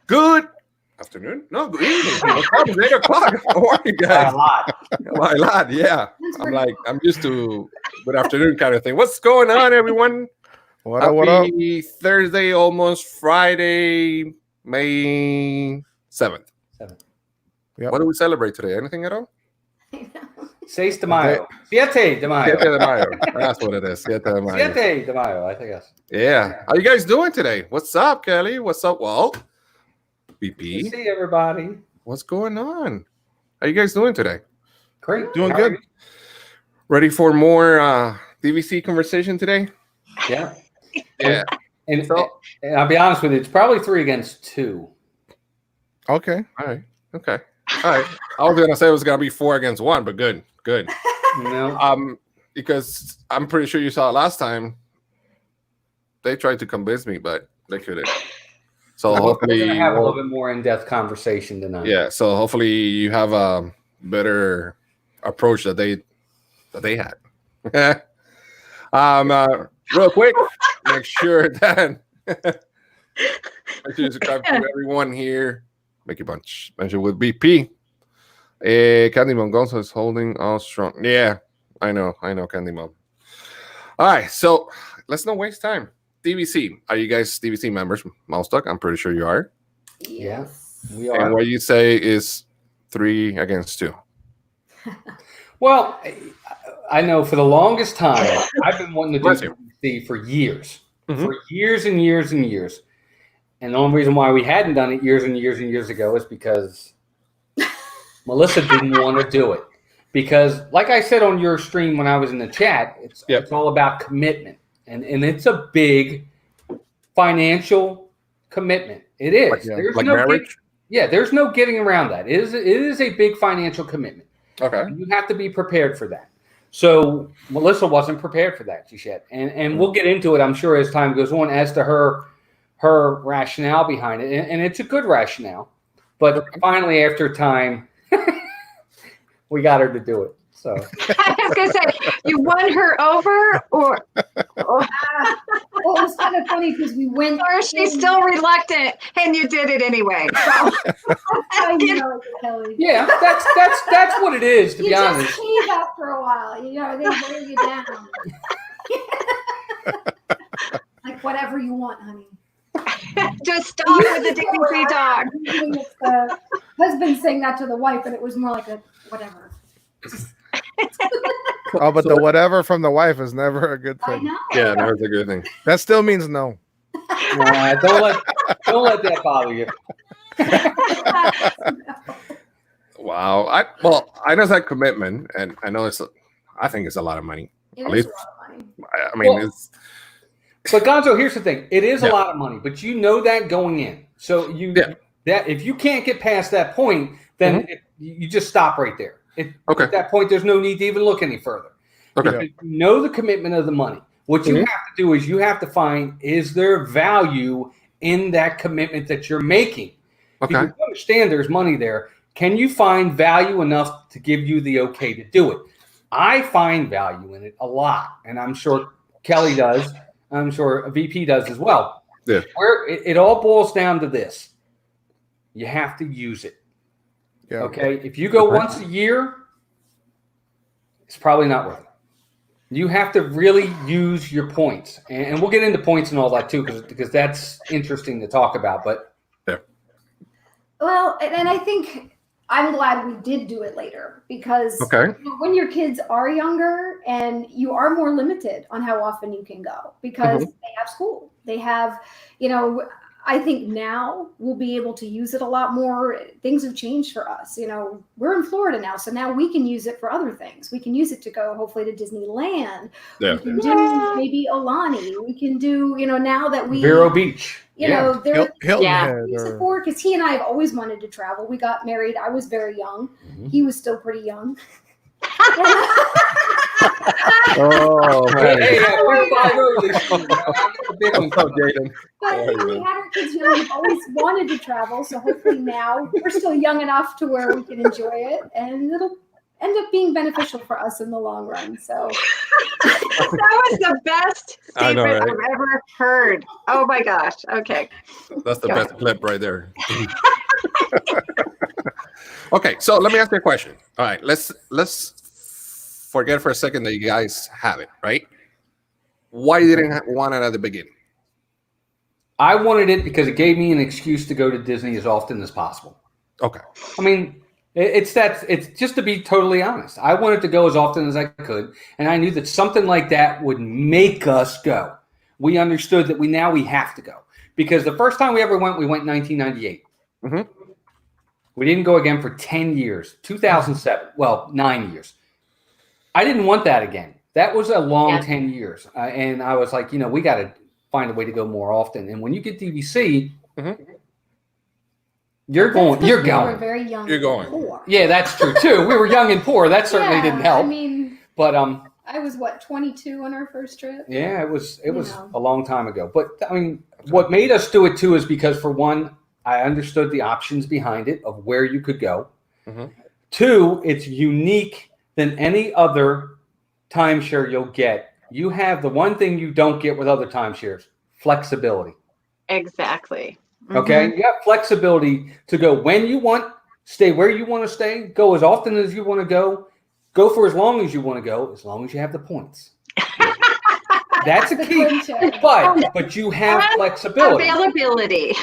Good afternoon. No, good evening. It's 8 o'clock. How are you guys? A lot. My lad, yeah. I'm used to good afternoon kind of thing. What's going on, everyone? What up? What up? Happy Thursday, almost Friday, May 7th. Yep. What do we celebrate today? Anything at all? 6 de Mayo. Siete de Mayo. 7 de Mayo. That's what it is. 7 de Mayo. Siete de Mayo, I think that's. Yeah. How you guys doing today? What's up, Kelly? What's up, Walt? Good to BP. see everybody. What's going on? How you guys doing today? Great. Doing How are good. Ready for more DVC conversation today? you? Yeah. Yeah. And I'll be honest with you, it's probably 3 against 2. Okay. All right. Okay. All right. I was gonna say it was gonna be 4 against 1, but good. Good. You know? Because I'm pretty sure you saw it last time. They tried to convince me, but they couldn't. So We're hopefully, going to have a little bit more in-depth conversation tonight. yeah. So hopefully you have a better approach that they had. Real quick, make sure that make sure you subscribe to everyone here. Make a bunch. Mention with BP. Candy Mom Gonzo is holding all strong. Yeah, I know, Candy Mom. All right, so let's not waste time. DVC. Are you guys DVC members? Mouseduck? I'm pretty sure you are. Yeah, we And are. what you say is 3 against 2. Well, I know for the longest time, I've been wanting to Bless do you. DVC for years. Mhm. For years and years and years. And the only reason why we hadn't done it years and years and years ago is because Melissa didn't want to do it. Because, like I said on your stream when I was in the chat, it's all about commitment. And it's a big financial commitment. It is. Like marriage? There's no getting around that. It is a big financial commitment. Okay. You have to be prepared for that. So Melissa wasn't prepared for that just yet. And we'll get into it, I'm sure, as time goes on, as to her rationale behind it. And it's a good rationale. But finally, after time, we got her to do it. So I was going to say, you won her over, or Well, it was kind of funny because we went. or she's still reluctant, and you did it anyway. So, I know, Kelly. yeah, that's what it is, to You be just honest. cave after a while. You know, they wear you down. Like whatever you want, honey. just stop with the DVC dog. Usually it's the husband saying that to the wife, and it was more like a whatever. Oh, but the whatever from the wife is never a good I thing. know. Yeah, that's a good thing. That still means no. Don't let that bother you. Wow. I know it's that commitment, and I know I think it's a lot of money. It At is least- a lot of money. I mean, Well, it's But Gonzo, here's the thing: it is a Yeah. lot of money, but you know that going in. So that if you can't get past that point, then you just stop right there. Okay. At that point, there's no need to even look any further. okay. Because you know the commitment of the money. What you have to do is you have to find, is there value in that commitment that you're making? Okay. Because you understand there's money there. Can you find value enough to give you the okay to do it? I find value in it a lot, and I'm sure Kelly does. I'm sure VP does as well. Yeah. Where it all boils down to this: you have to use it. Yeah. Okay. If you go once a year, it's probably not worth it. You have to really use your points, and we'll get into points and all that too, because that's interesting to talk about. But Well, and I think I'm glad we did do it later because when your kids are younger and you are more limited on how often you can go because they have school. They have, I think now we'll be able to use it a lot more. Things have changed for us. We're in Florida now, so now we can use it for other things. We can use it to go hopefully to Disneyland. Yeah. We can do maybe Alani. We can do, now that we Vero Beach. there Hilton Yeah. Head we or- support because he and I have always wanted to travel. We got married. I was very young. He was still pretty young. Oh, Hey, man. we're 5 early. Big one. Oh, Jaden. But we had our kids young. We've always wanted to travel. So hopefully now we're still young enough to where we can enjoy it, and end up being beneficial for us in the long run. So That was the best I know, statement right? I've ever heard. Oh my gosh. Okay. That's the Go best clip right there. Okay, so let me ask you a question. All right, let's forget for a second that you guys have it, right? Why you didn't want it at the beginning? I wanted it because it gave me an excuse to go to Disney as often as possible. Okay. I mean, it's just to be totally honest. I wanted to go as often as I could, and I knew that something like that would make us go. We understood that we have to go because the first time we ever went, we went in 1998. Mhm. We didn't go again for 10 years. 2007, well, 9 years. I didn't want that again. That was a long 10 years, and I was like, we got to find a way to go more often. And when you get DVC, you're going. we You're were going. very young. You're going. Poor. Yeah, that's true too. We were young and poor. That certainly didn't help. I mean, But I was 22 on our first trip. yeah, it was know. a long time ago. But I mean, what made us do it too is because for one, I understood the options behind it of where you could go. Mhm. Two, it's unique than any other timeshare you'll get. You have the one thing you don't get with other timeshares: flexibility. Exactly. Okay, you have flexibility to go when you want, stay where you want to stay, go as often as you want to go for as long as you want to go, as long as you have the points. That's a The key. twin share. But you have And flexibility. Availability.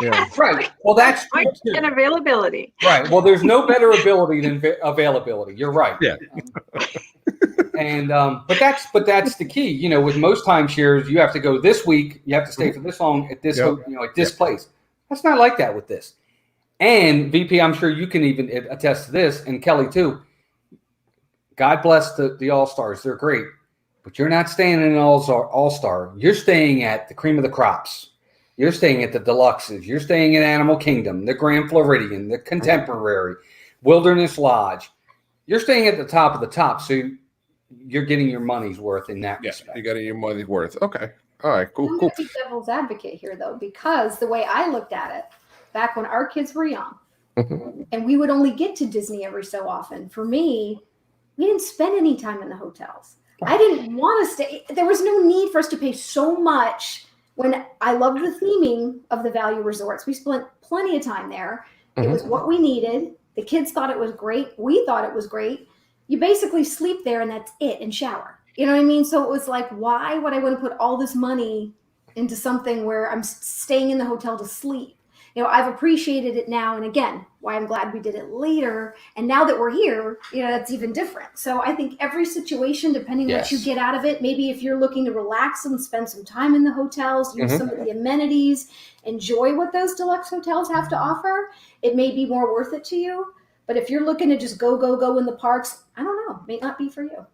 Yeah. Right. Well, that's true Choice too. and availability. Right. Well, there's no better ability than availability. You're right. Yeah. And but that's the key. With most timeshares, you have to go this week. You have to stay for this long at this Yep. at this place. That's not like that with this. And VP, I'm sure you can even attest to this, and Kelly too. God bless the All Stars; they're great, but you're not staying in an All Star. You're staying at the cream of the crops. You're staying at the deluxes. You're staying in Animal Kingdom, the Grand Floridian, the Contemporary, Wilderness Lodge. You're staying at the top of the top, so you're getting your money's worth in that Yes, respect. you got your money's worth. Okay. All right. Cool. I'm Cool. going to be devil's advocate here, though, because the way I looked at it back when our kids were young, Mhm. and we would only get to Disney every so often. For me, we didn't spend any time in the hotels. I didn't want to stay. There was no need for us to pay so much. When I loved the theming of the value resorts, we spent plenty of time there. It was what we needed. The kids thought it was great. We thought it was great. You basically sleep there and that's it, and shower. You know what I mean? So it was like, why would I want to put all this money into something where I'm staying in the hotel to sleep? I've appreciated it now. And again, why I'm glad we did it later. And now that we're here, that's even different. So I think every situation, depending what you Yes. get out of it, maybe if you're looking to relax and spend some time in the hotels, use some of the amenities, enjoy what those deluxe hotels have to offer, it may be more worth it to you. But if you're looking to just go in the parks, I don't know, may not be for you.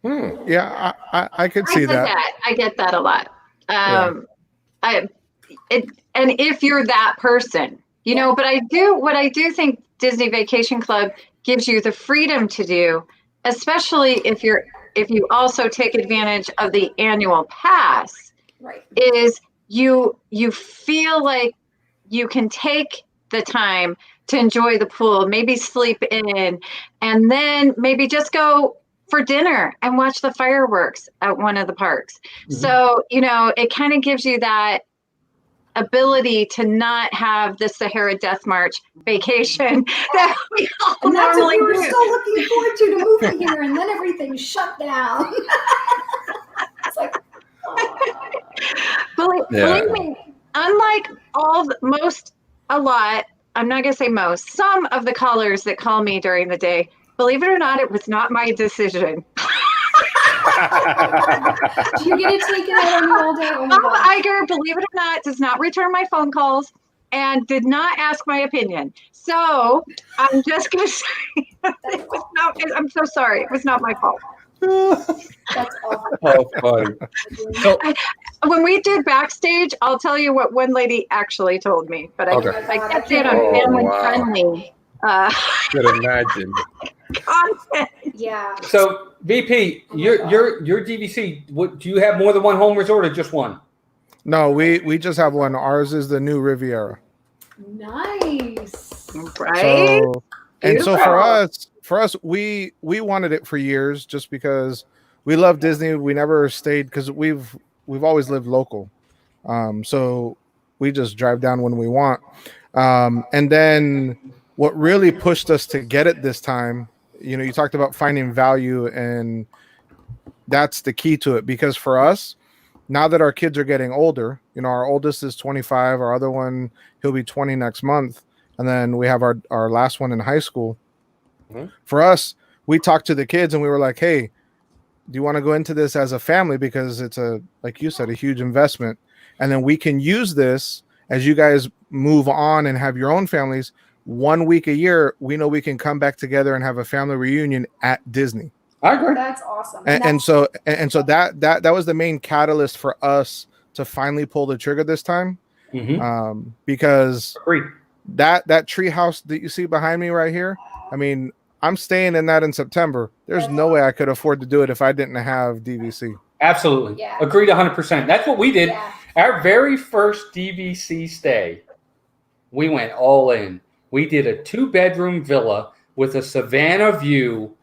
Yeah, I could see that. I get that a lot. And if you're that person, but what I do think Disney Vacation Club gives you the freedom to do, especially if you also take advantage of the annual pass, Right. is you feel like you can take the time to enjoy the pool, maybe sleep in, and then maybe just go for dinner and watch the fireworks at one of the parks. So, it kind of gives you that ability to not have the Sahara Death March vacation that we all And that's what normally we were do. so looking forward to moving here, and then everything's shut down. It's like, Believe me, unlike I'm not going to say most, some of the callers that call me during the day, believe it or not, it was not my decision. do you get it taken out on you all day? Oh my Bob God. Iger, believe it or not, does not return my phone calls and did not ask my opinion. So I'm just going to say, I'm so sorry. It was not my fault. That's awful. Oh, funny. When we did backstage, I'll tell you what one lady actually told me, but Okay. I kept it on family friendly Could imagine. content. Yeah. So VP, your DVC. What do you have more than one home resort or just one? No, we just have one. Ours is the new Riviera. Nice. Right? So And so Beautiful. for us, we wanted it for years just because we love Disney. We never stayed because we've always lived local. So we just drive down when we want. And then what really pushed us to get it this time, you talked about finding value, and that's the key to it. Because for us, now that our kids are getting older, our oldest is 25, our other one, he'll be 20 next month. And then we have our last one in high school. Mhm. For us, we talked to the kids and we were like, hey, do you want to go into this as a family? Because it's like you said, a huge investment. And then we can use this as you guys move on and have your own families. 1 week a year, we know we can come back together and have a family reunion at Disney. I agree. That's awesome. And so that was the main catalyst for us to finally pull the trigger this time. Mm-hmm. Because Agreed. that tree house that you see behind me right here, I mean, I'm staying in that in September. There's no way I could afford to do it if I didn't have DVC. Absolutely. Yeah. Agreed 100%. That's what we did. Yeah. Our very first DVC stay, we went all in. We did a 2-bedroom villa with a Savannah view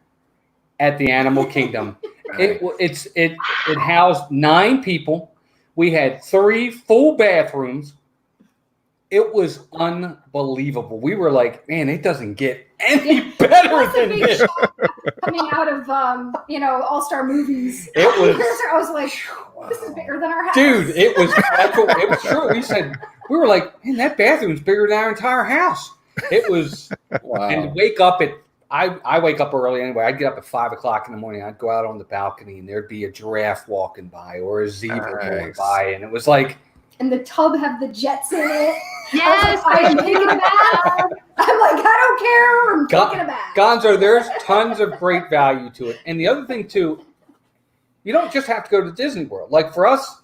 at the Animal Kingdom. It housed 9 people. We had 3 full bathrooms. It was unbelievable. We were like, man, it doesn't get any better than this. Coming out of All-Star movies. It was. I was like, this is bigger than our house. Dude, it was true. We were like, man, that bathroom's bigger than our entire house. It was. Wow. And to wake up at, I wake up early anyway. I'd get up at 5 o'clock in the morning. I'd go out on the balcony and there'd be a giraffe walking by or a zebra going by. And it was like. And the tub have the jets in it. Yes, I am taking a bath. I'm like, I don't care. I'm taking a bath. Gonzo, there's tons of great value to it. And the other thing, too, you don't just have to go to Disney World. Like for us,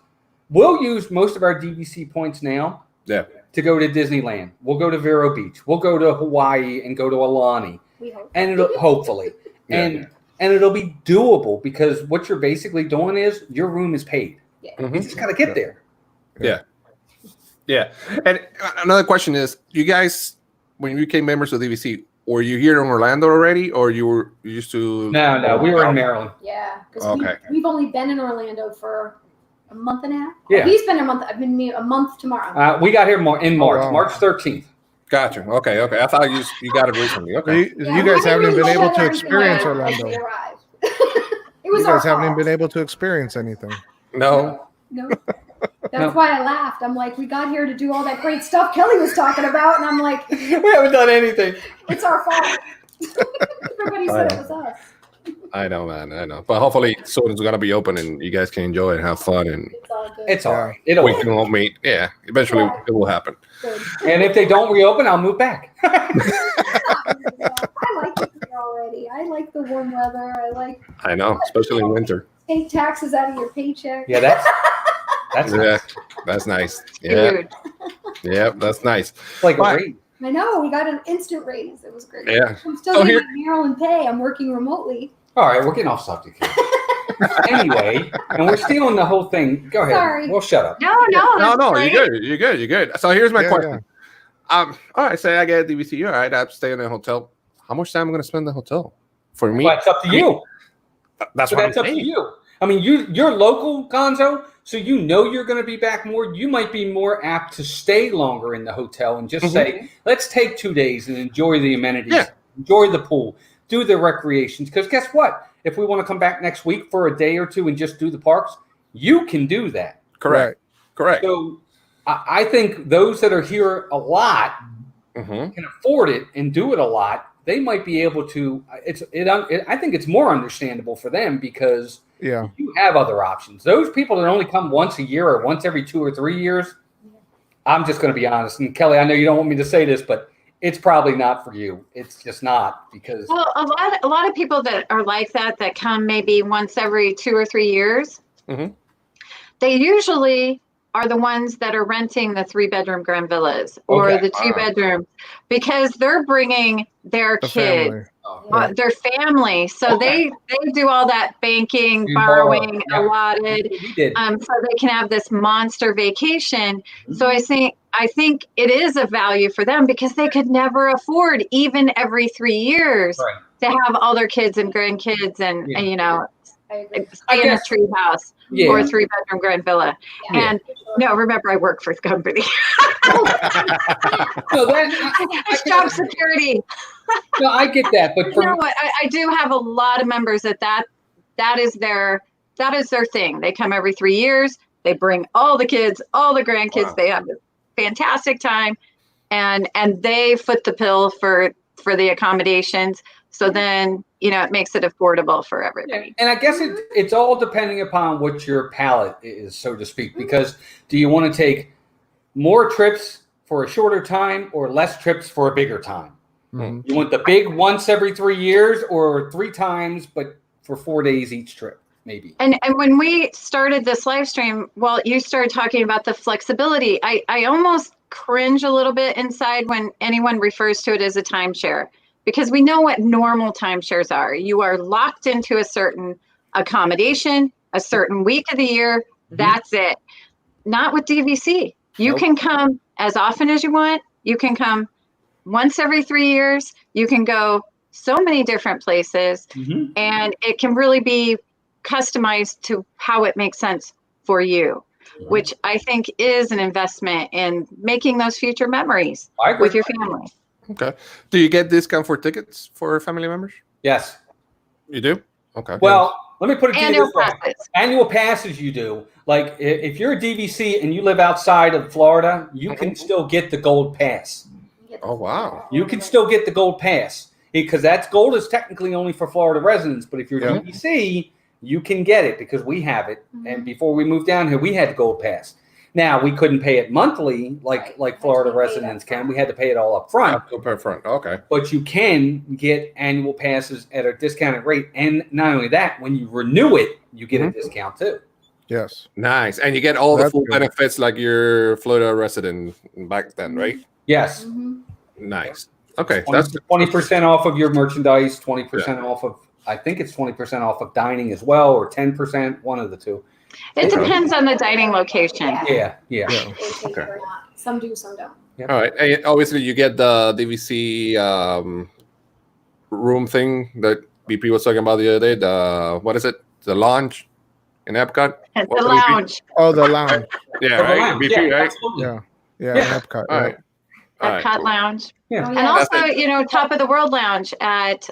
we'll use most of our DVC points now to go to Disneyland. We'll go to Vero Beach. We'll go to Hawaii and go to Aulani. We hope. And it'll, hopefully. And it'll be doable because what you're basically doing is your room is paid. Yeah. You just got to get there. Yeah. And another question is, you guys, when you became members of DVC, were you here in Orlando already, or you used to? No, we were in Maryland. Yeah. Because Okay. we've only been in Orlando for a month and a half. Yeah. He's been a month. I've been a month tomorrow. We got here in March, wow. March 13th. Gotcha. Okay. I thought you got it recently. So Okay. you guys haven't even been able to experience Orlando. We arrived. It was You our guys haven't even fault. been able to experience anything. No. No. That's why I laughed. I'm like, we got here to do all that great stuff Kelly was talking about, and I'm like, We haven't done anything. it's our fault. Everybody said it was us. I know, man. I know. But hopefully soon it's gonna be open and you guys can enjoy it and have fun, and It's all good. It's all right. It'll we can all meet. Yeah. Eventually it will happen. Good. And if they don't reopen, I'll move back. I like it here already. I like the warm weather. I like I know, especially in winter. take taxes out of your paycheck. Yeah, that's Yeah. That's nice. Yeah. Dude. Yeah. That's nice. like a But- raise. I know. We got an instant raise. It was great. Yeah. I'm still So getting Maryland pay. I'm working remotely. All right, we're getting off subject here. Anyway, and we're still on the whole thing. Go ahead. Sorry. We'll shut up. No, No, that's no, great. you're good. So here's my Yeah, question. All right, say I get a DVC. All right, I have to stay in a hotel. How much time am I gonna spend in the hotel? For me, Well, it's up to you. that's So what that's I'm up to saying. you. I mean, you're local, Gonzo, so you know you're going to be back more. You might be more apt to stay longer in the hotel and just say, let's take 2 days and enjoy the amenities, enjoy the pool, do the recreations. Because guess what? If we want to come back next week for a day or two and just do the parks, you can do that. Correct. Correct. So I think those that are here a lot Mm-hmm. can afford it and do it a lot. They might be able to. I think it's more understandable for them because Yeah. you have other options. Those people that only come once a year or once every 2 or 3 years, I'm just going to be honest. And Kelly, I know you don't want me to say this, but it's probably not for you. It's just not because. Well, a lot of people that are like that come maybe once every 2 or 3 years. Mhm. They usually are the ones that are renting the 3-bedroom grand villas or Okay. the 2-bedroom, because they're bringing their The kids, family. Oh, their family. So Okay. they do all that banking, You borrow, borrowing, yeah. allotted, We did. so they can have this monster vacation. So Mm-hmm. I think it is a value for them because they could never afford, even every 3 years, Right. to have all their kids and grandkids and, Yeah. you know, I agree. I stay in a guess- tree house Yeah. or a 3-bedroom grand villa. Yeah. And no, remember, I work for the company. No, It's job security. no, I get that, but No, I do have a lot of members that is their thing. They come every 3 years. They bring all the kids, all the grandkids. Wow. They have a fantastic time, and they foot the bill for the accommodations. So then, you know, it makes it affordable for everybody. and I guess it's all depending upon what your palate is, so to speak. Because do you want to take more trips for a shorter time or less trips for a bigger time? Mhm. You want the big once every 3 years or 3 times, but for 4 days each trip, maybe. And when we started this live stream, well, you started talking about the flexibility. I almost cringe a little bit inside when anyone refers to it as a timeshare, because we know what normal timeshares are. You are locked into a certain accommodation, a certain week of the year. That's it. Not with DVC. You Nope. can come as often as you want. You can come once every 3 years. You can go so many different places, Mm-hmm. and it can really be customized to how it makes sense for you, which I think is an investment in making those future memories I agree. with your family. Okay. Do you get discount for tickets for family members? Yes. You do? Okay. Well, let me put it to you Annual this way. passes. Annual passes you do. Like if you're a DVC and you live outside of Florida, you can still get the gold pass. Oh, wow. You can still get the gold pass because that's gold is technically only for Florida residents. But if you're Yeah. DVC, you can get it because we have it. And before we moved down here, we had the gold pass. Now we couldn't pay it monthly like Florida residents can. We had to pay it all up front. Up per front. Okay. But you can get annual passes at a discounted rate. And not only that, when you renew it, you get a discount too. Yes. Nice. And you get all the That's full good. benefits like your Florida resident back then, right? Yes. Nice. Okay. That's 20% off of your merchandise, 20% off of, I think it's 20% off of dining as well, or 10%, one of the two. It depends on the dining location. Yeah. Yeah. They take it or not. Some do, some don't. all right. And obviously, you get the DVC room thing that BP was talking about the other day. The what is it? The lounge in Epcot. It's What the would it be? lounge. Oh, the lounge. Yeah, right. BP, right? Absolutely. Yeah. Yeah. Yeah. Epcot. All right. All right. Epcot Lounge. Yeah. Oh, And yeah. also, you know, Top of the World Lounge at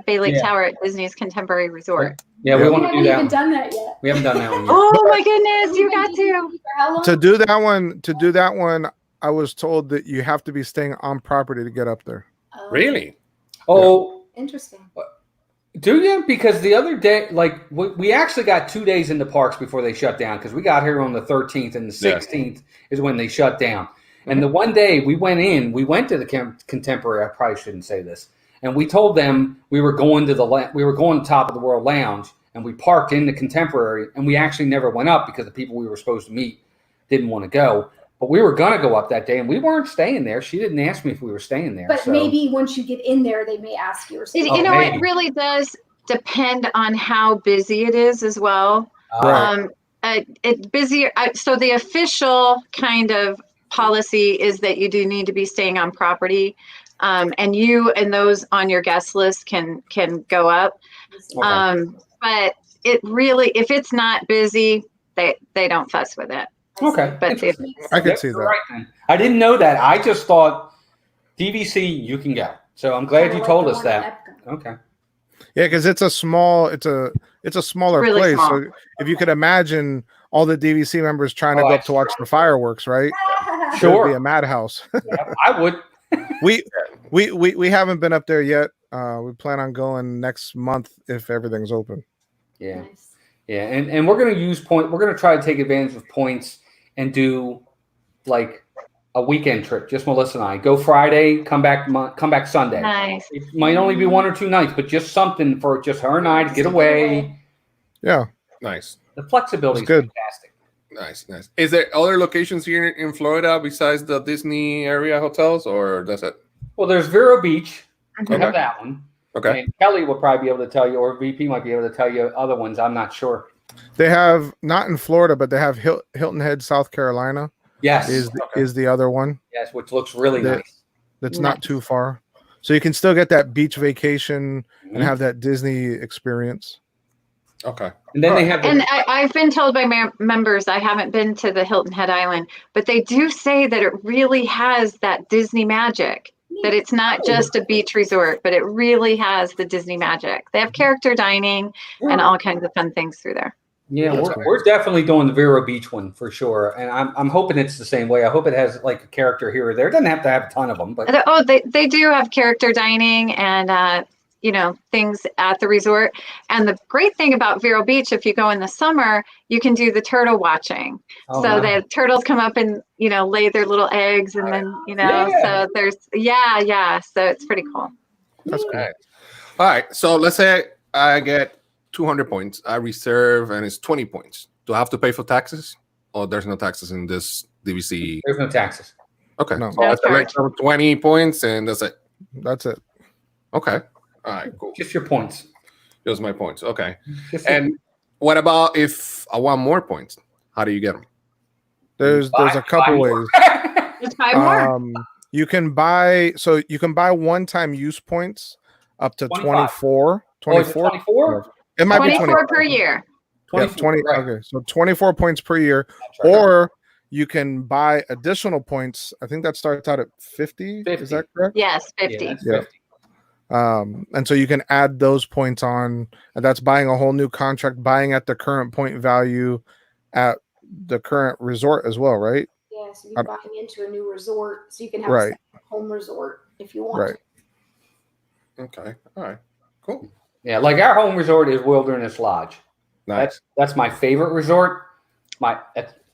Bay Lake Yeah. Tower at Disney's Contemporary Resort. Yeah, we Yeah. We want to haven't do that even one. done that yet. We haven't done that one yet. Oh my goodness, you got to. For how long? To do that one, I was told that you have to be staying on property to get up there. Really? Oh, Interesting. do you? Because the other day, like we actually got 2 days in the parks before they shut down because we got here on the 13th and the 16th is when they shut down. And the one day we went to the Contemporary. I probably shouldn't say this. And we told them we were going to Top of the World Lounge, and we parked in the Contemporary, and we actually never went up because the people we were supposed to meet didn't want to go. But we were going to go up that day, and we weren't staying there. She didn't ask me if we were staying there. But so. maybe once you get in there, they may ask you or something. You know, maybe. it really does depend on how busy it is as well. Right. It busier. So the official kind of policy is that you do need to be staying on property, and you and those on your guest list can go up. Okay. But it really, if it's not busy, they don't fuss with it. Okay. But if, I could Yep, see you're that. right then. I didn't know that. I just thought DVC, you can go. So I'm glad Kinda you like told the us one that. in Epcot. Okay. Yeah, because it's a smaller Really place. small. So if you could imagine all the DVC members trying to Oh, go I up to watch the fireworks, right? It Sure. would be a madhouse. Yeah, I would. we haven't been up there yet. We plan on going next month if everything's open. Yeah. Nice. Yeah. And we're going to use point. We're going to try to take advantage of points and do like a weekend trip. Just Melissa and I go Friday, come back Sunday. nice. It might only be 1 or 2 nights, but just something for just her and I to get away. Yeah, Nice. The flexibility is It's good. fantastic. Nice, nice. Is there other locations here in Florida besides the Disney area hotels, or that's it? Well, there's Vero Beach. We Okay. have that one. Okay. And Kelly will probably be able to tell you, or VP might be able to tell you other ones. I'm not sure. They have not in Florida, but they have Hilton Head, South Carolina. Yes. Is the other one. Yes, which looks really nice. That's not too far. So you can still get that beach vacation and have that Disney experience. Okay. And then they have. And I've been told by members, I haven't been to the Hilton Head Island, but they do say that it really has that Disney magic. That it's not just a beach resort, but it really has the Disney magic. They have character dining and all kinds of fun things through there. Yeah, we're definitely doing the Vero Beach one for sure, and I'm hoping it's the same way. I hope it has like a character here or there. It doesn't have to have a ton of them, but they do have character dining and things at the resort. And the great thing about Vero Beach, if you go in the summer, you can do the turtle watching. The turtles come up and lay their little eggs, and then so there's so it's pretty cool. That's cool. All right. So let's say I get 200 points. I reserve, and it's 20 points. Do I have to pay for taxes, or there's no taxes in this DVC? There's no taxes. Okay. No. So I collect 20 points, and that's it. That's it. Okay. All right. Cool. Just your points. Just my points. Okay. And what about if I want more points? How do you get them? There's a couple ways. Just 5 more. You can buy one-time use points up to 24. 24? It might be 24 per year. Yeah, 20. Right. Okay, so 24 points per year, right. Or you can buy additional points. I think that starts out at 50. Is that correct? Yes, 50. Yeah. 50. And so you can add those points on, and that's buying a whole new contract, buying at the current point value at the current resort as well, right? Yeah, so you're buying into a new resort, so you can have right. a home resort if you want. Right. Okay. All right. Cool. Yeah, like our home resort is Wilderness Lodge. Nice. That's my favorite resort. My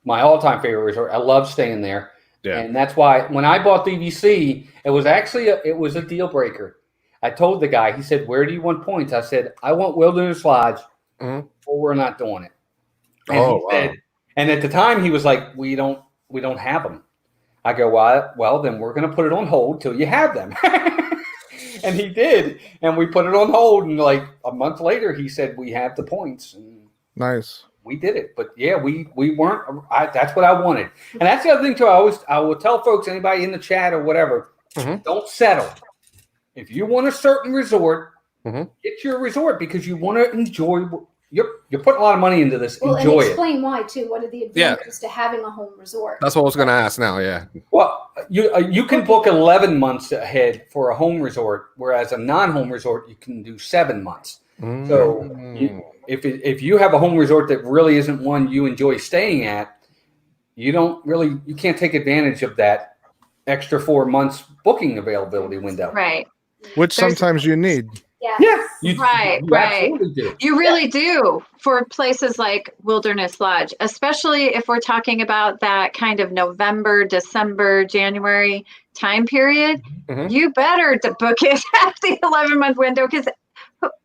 all-time favorite resort. I love staying there. Yeah. And that's why when I bought DVC, it was actually a deal breaker. I told the guy, he said, "Where do you want points?" I said, "I want Wilderness Lodge, or we're not doing it." And said, and at the time he was like, "We don't have them." I go, "Well, then we're going to put it on hold till you have them." And he did, and we put it on hold. And like a month later, he said, "We have the points." And nice. We did it, but yeah, we weren't. That's what I wanted, and that's the other thing too. I will tell folks, anybody in the chat or whatever, don't settle. If you want a certain resort, get your resort because you want to enjoy. You're putting a lot of money into this. Well, enjoy and explain why too. What are the advantages to having a home resort? That's what I was going to ask now. Yeah. Well, you can book 11 months ahead for a home resort, whereas a non-home resort you can do 7 months. So if you have a home resort that really isn't one you enjoy staying at, you can't take advantage of that extra 4 months booking availability window. Right. Which sometimes you need. Yeah. Right. You really do for places like Wilderness Lodge, especially if we're talking about that kind of November, December, January time period. You better to book it at the 11-month window because,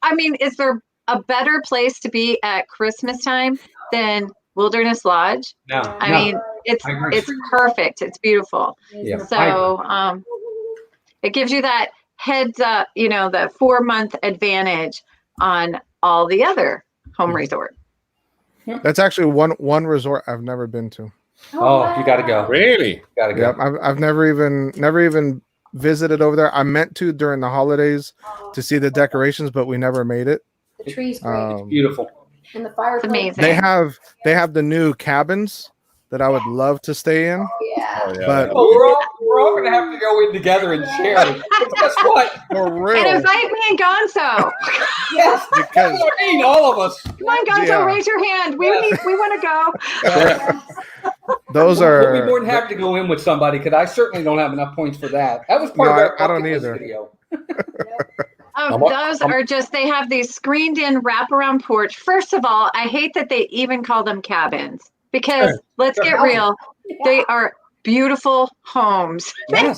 I mean, is there a better place to be at Christmas time than Wilderness Lodge? No. I mean, it's perfect. It's beautiful. Yeah. So it gives you that heads up, the 4-month advantage on all the other home resort. That's actually one resort I've never been to. Oh, you got to go. Really? You got to go. Yeah, I've never even visited over there. I meant to during the holidays to see the decorations, but we never made it. The tree's great. It's beautiful. And the fireplace. Amazing. They have the new cabins that I would love to stay in. Yeah. But we're all going to have to go in together and share. But guess what? for real, And invite me and Gonzo. Yes, because all of us. Come on, Gonzo, raise your hand. We want to go. those We'll be are. more than happy to go in with somebody because I certainly don't have enough points for that. That was part of our I don't bucket list either. video. Those are just, they have these screened in wraparound porch. First of all, I hate that they even call them cabins because let's get real. They are beautiful homes. Yes.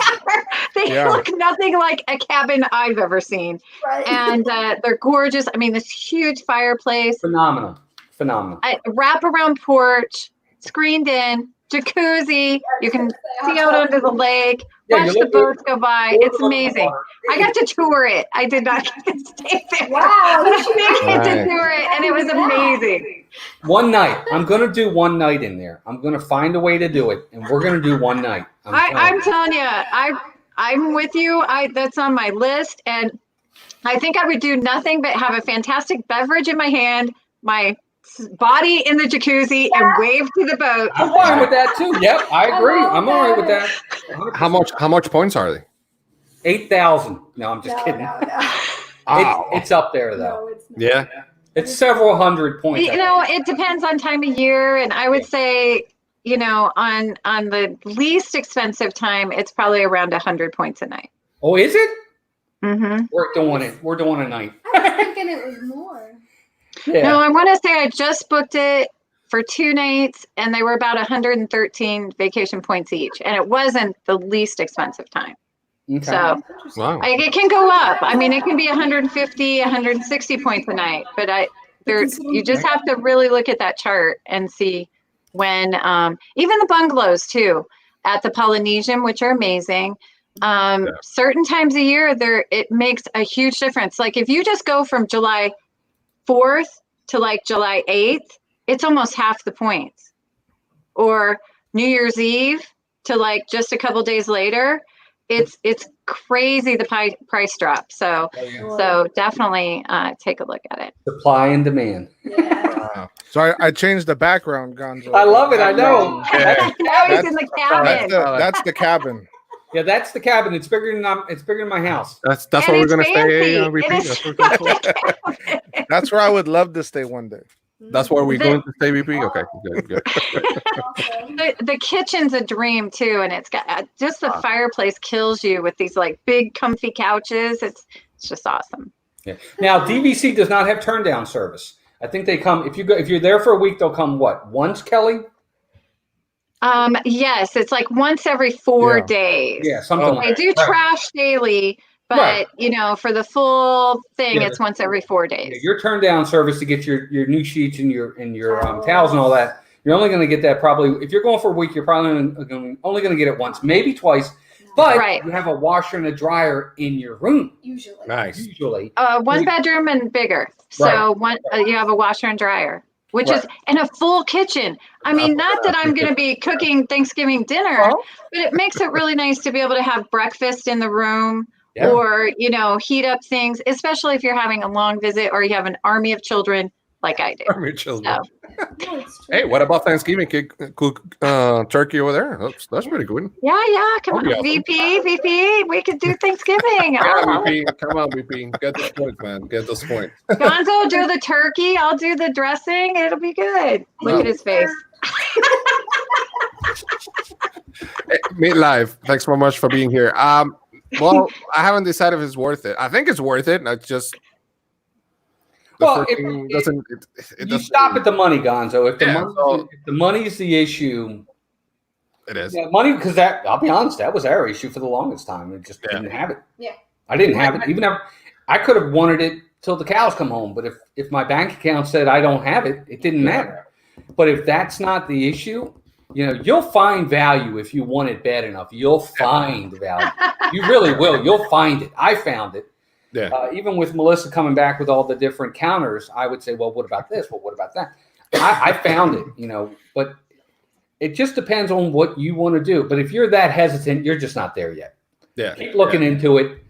They look nothing like a cabin I've ever seen. Right. And they're gorgeous. I mean, this huge fireplace. Phenomenal. Wraparound porch. screened in, jacuzzi. You can see out onto the lake, Yeah, watch you the look boats go by. It's amazing. I got to tour it. I did not get to stay there. Wow, But you I should did get to Right. tour it, and it was amazing. One night. I'm going to do one night in there. I'm going to find a way to do it, and we're going to do one night. I'm telling you, I'm with you. That's on my list, and I think I would do nothing but have a fantastic beverage in my hand, my body in the jacuzzi, and wave to the boat. I'm fine with that too. Yep, I agree. I'm all right with that. How much points are they? 8,000. No, I'm just kidding. Wow. It's up there though. No, it's not. Yeah. It's several hundred points. You know, it depends on time of year, and I would say, you know, on the least expensive time, it's probably around 100 points a night. Oh, is it? Mm-hmm. We're doing it. We're doing a night. I was thinking it was more. Yeah. No, I want to say I just booked it for 2 nights, and they were about 113 vacation points each, and it wasn't the least expensive time. Okay. So Wow. it can go up. I mean, it can be 150, 160 points a night, but you just have to really look at that chart and see when, even the bungalows too, at the Polynesian, which are amazing. Certain times a year, it makes a huge difference. Like if you just go from July 4th to like July 8th, it's almost half the points. Or New Year's Eve to like just a couple days later, it's crazy the price drop. So definitely take a look at it. Supply and demand. Yeah. So I changed the background, Gonzo. I love it. I know. Yeah. Now he's in the cabin. That's the cabin. Yeah, that's the cabin. It's bigger than my house. That's And where we're it's gonna stay. fancy. Repeat. It is That's where we're gonna stay. That's where I would love to stay one day. That's where we're going to stay. Repeat. Okay. Good. Awesome. The kitchen's a dream too, and it's got just the fireplace kills you with these like big comfy couches. It's just awesome. Yeah. Now DVC does not have turn down service. I think they come if you're there for a week. They'll come once, Kelly? Yes, it's like once every 4 days. Yeah, something like They do that. trash daily, but Right. you know, for the full thing, Yeah. it's once every 4 days. Yeah, your turn down service to get your new sheets and your towels and all that. You're only going to get that probably if you're going for a week. You're probably only going to get it once, maybe twice. But Right. you have a washer and a dryer in your room Usually. Nice. usually. 1 bedroom and bigger. So you have a washer and dryer, which is and a full kitchen. I mean, not that I'm going to be cooking Thanksgiving dinner, but it makes it really nice to be able to have breakfast in the room. Yeah. Or, you know, heat up things, especially if you're having a long visit or you have an army of children like I do. Army of children. So, No, it's true. Hey, what about Thanksgiving? Cook turkey over there. That's pretty good. yeah, come That'd on. be awesome. VP, we could do Thanksgiving. Yeah, VP. Come on, VP. Get those points, man. Get those points. Gonzo, do the turkey. I'll do the dressing. It'll be good. Look at his face. Hey, Meet Live. Thanks so much for being here. Well, I haven't decided if it's worth it. I think it's worth it. I just Well, it doesn't. It You doesn't. stop at the money, Gonzo. If Yeah, the money's the issue, It is. yeah, money because I'll be honest, that was our issue for the longest time. We just didn't have it. Yeah. I didn't have it. Even if I could have wanted it till the cows come home, but if my bank account said I don't have it, it didn't matter. But if that's not the issue, you know, you'll find value if you want it bad enough. You'll find value. You really will. You'll find it. I found it. Yeah. Even with Melissa coming back with all the different counters, I would say, well, what about this? Well, what about that? I found it, you know, but it just depends on what you want to do. But if you're that hesitant, you're just not there yet. Yeah. Keep looking into it.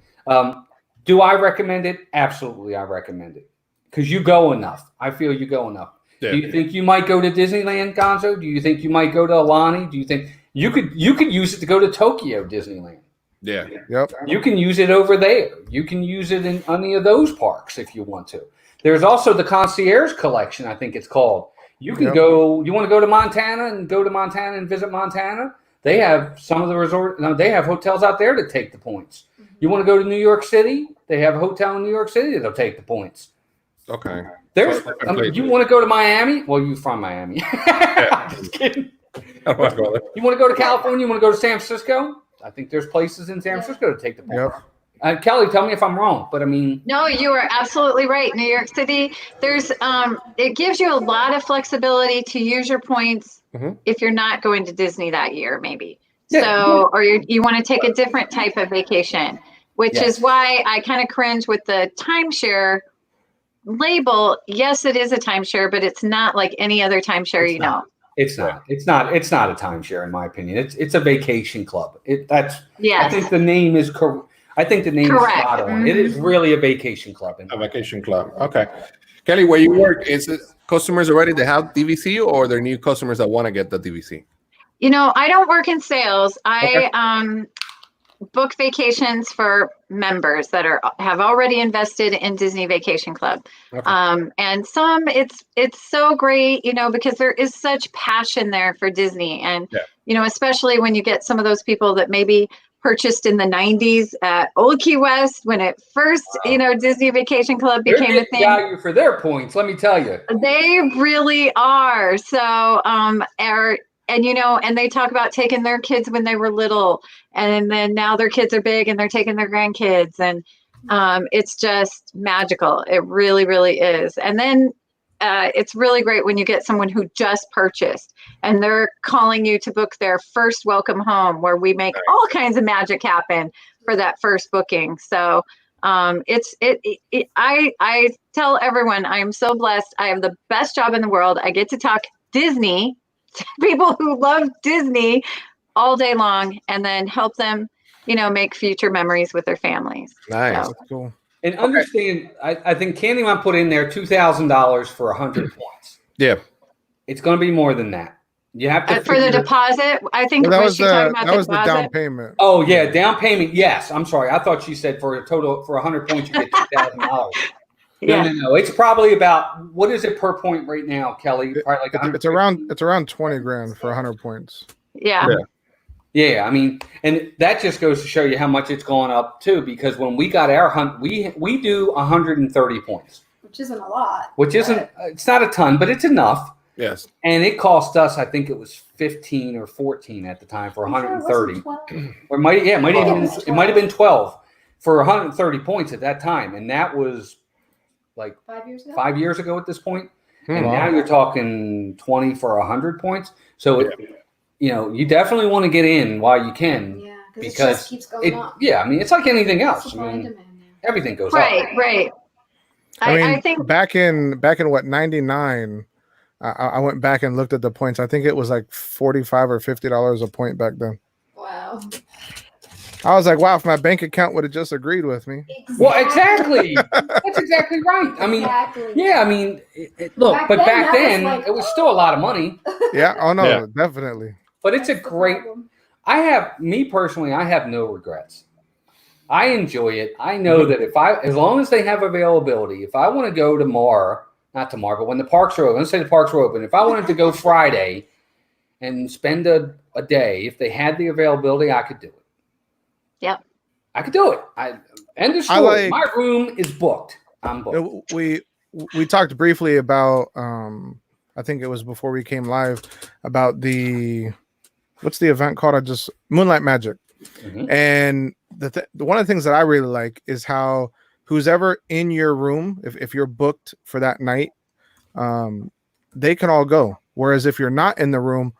Do I recommend it? Absolutely, I recommend it because you go enough. I feel you go enough. Yeah. Do you think you might go to Disneyland, Gonzo? Do you think you might go to Alani? Do you think you could use it to go to Tokyo Disneyland? Yeah. Yep. You can use it over there. You can use it in any of those parks if you want to. There's also the concierge collection, I think it's called. You can go. You want to go to Montana and visit Montana? They have some of the resort. No, they have hotels out there to take the points. You want to go to New York City? They have a hotel in New York City that'll take the points. Okay. There's. So, you want to go to Miami? Well, you're from Miami. Just kidding. I want to go there. You want to go to California? You want to go to San Francisco? I think there's places in San Francisco to take the points. Yep. Kelly, tell me if I'm wrong, but I mean, No, you are absolutely right. New York City, there's it gives you a lot of flexibility to use your points if you're not going to Disney that year, maybe. Yeah. So, or you want to take a different type of vacation, which Yes. is why I kind of cringe with the timeshare label. Yes, it is a timeshare, but it's not like any other timeshare, It's you not. know. It's not. It's not. It's not a timeshare, in my opinion. It's a vacation club. I Yes. think the name is correct. I think the name Correct. is spot on. It is really a vacation club. A vacation club. Okay. Kelly, where you work, is it customers already that have DVC, or they're new customers that want to get the DVC? You know, I don't work in sales. I book vacations for members that have already invested in Disney Vacation Club. Okay. And some it's so great, you know, because there is such passion there for Disney. And, you know, especially when you get some of those people that maybe purchased in the 90s at Old Key West when it first, you know, Disney Vacation Club They're became a getting thing. value for their points, let me tell you. They really are. So, and you know, and they talk about taking their kids when they were little, and then now their kids are big and they're taking their grandkids, and it's just magical. It really, really is. And then it's really great when you get someone who just purchased and they're calling you to book their first welcome home, where we make all kinds of magic happen for that first booking. So I tell everyone I am so blessed. I have the best job in the world. I get to talk Disney to people who love Disney all day long, and then help them, you know, make future memories with their families. Nice. So. That's cool. And understand, I think Candyman put in there $2,000 for 100 points. Yeah. It's going to be more than that. You have to For the deposit, I think Well, was she talking about that was the deposit? down payment. Oh yeah, down payment. Yes, I'm sorry. I thought she said for a total for 100 points you get $2,000. Yeah. No. It's probably about, what is it per point right now, Kelly? Probably like It's around 20 grand for 100 points. Yeah. Yeah, I mean, and that just goes to show you how much it's gone up too. Because when we got our hunt, we do 130 points, which isn't a lot. which isn't, it's not a ton, but it's enough. Yes. And it cost us, I think it was 15 or 14 at the time for 130. Or it might have been 12 for 130 points at that time, and that was like 5 years ago. 5 years ago at this point. And Wow. now you're talking 20 for 100 points. So you know, you definitely want to get in while you can. Yeah, because it just keeps going up. Yeah, I mean, it's like anything else. I Supply and mean, demand, everything goes Right. up. Right. I mean, I think back in what, 99, I went back and looked at the points. I think it was like $45 or $50 a point back then. Wow. I was like, wow, if my bank account would have just agreed with me. Well, exactly. That's exactly right. I mean, yeah, I mean, look, Back but then, back that was then, like, it was still a lot of money. Yeah. Oh no, Yeah. definitely. But it's a That's the great. problem. Me personally, I have no regrets. I enjoy it. I know that as long as they have availability, if I want to go not tomorrow, but when the parks are open, let's say the parks are open, if I wanted to go Friday and spend a day, if they had the availability, I could do it. Yep. I could do it. End of story. like- My room is booked. I'm booked. We talked briefly about I think it was before we came live about what's the event called? Moonlight Magic. Mhm. And one of the things that I really like is how who's ever in your room, if you're booked for that night, they can all go. Whereas if you're not in the room,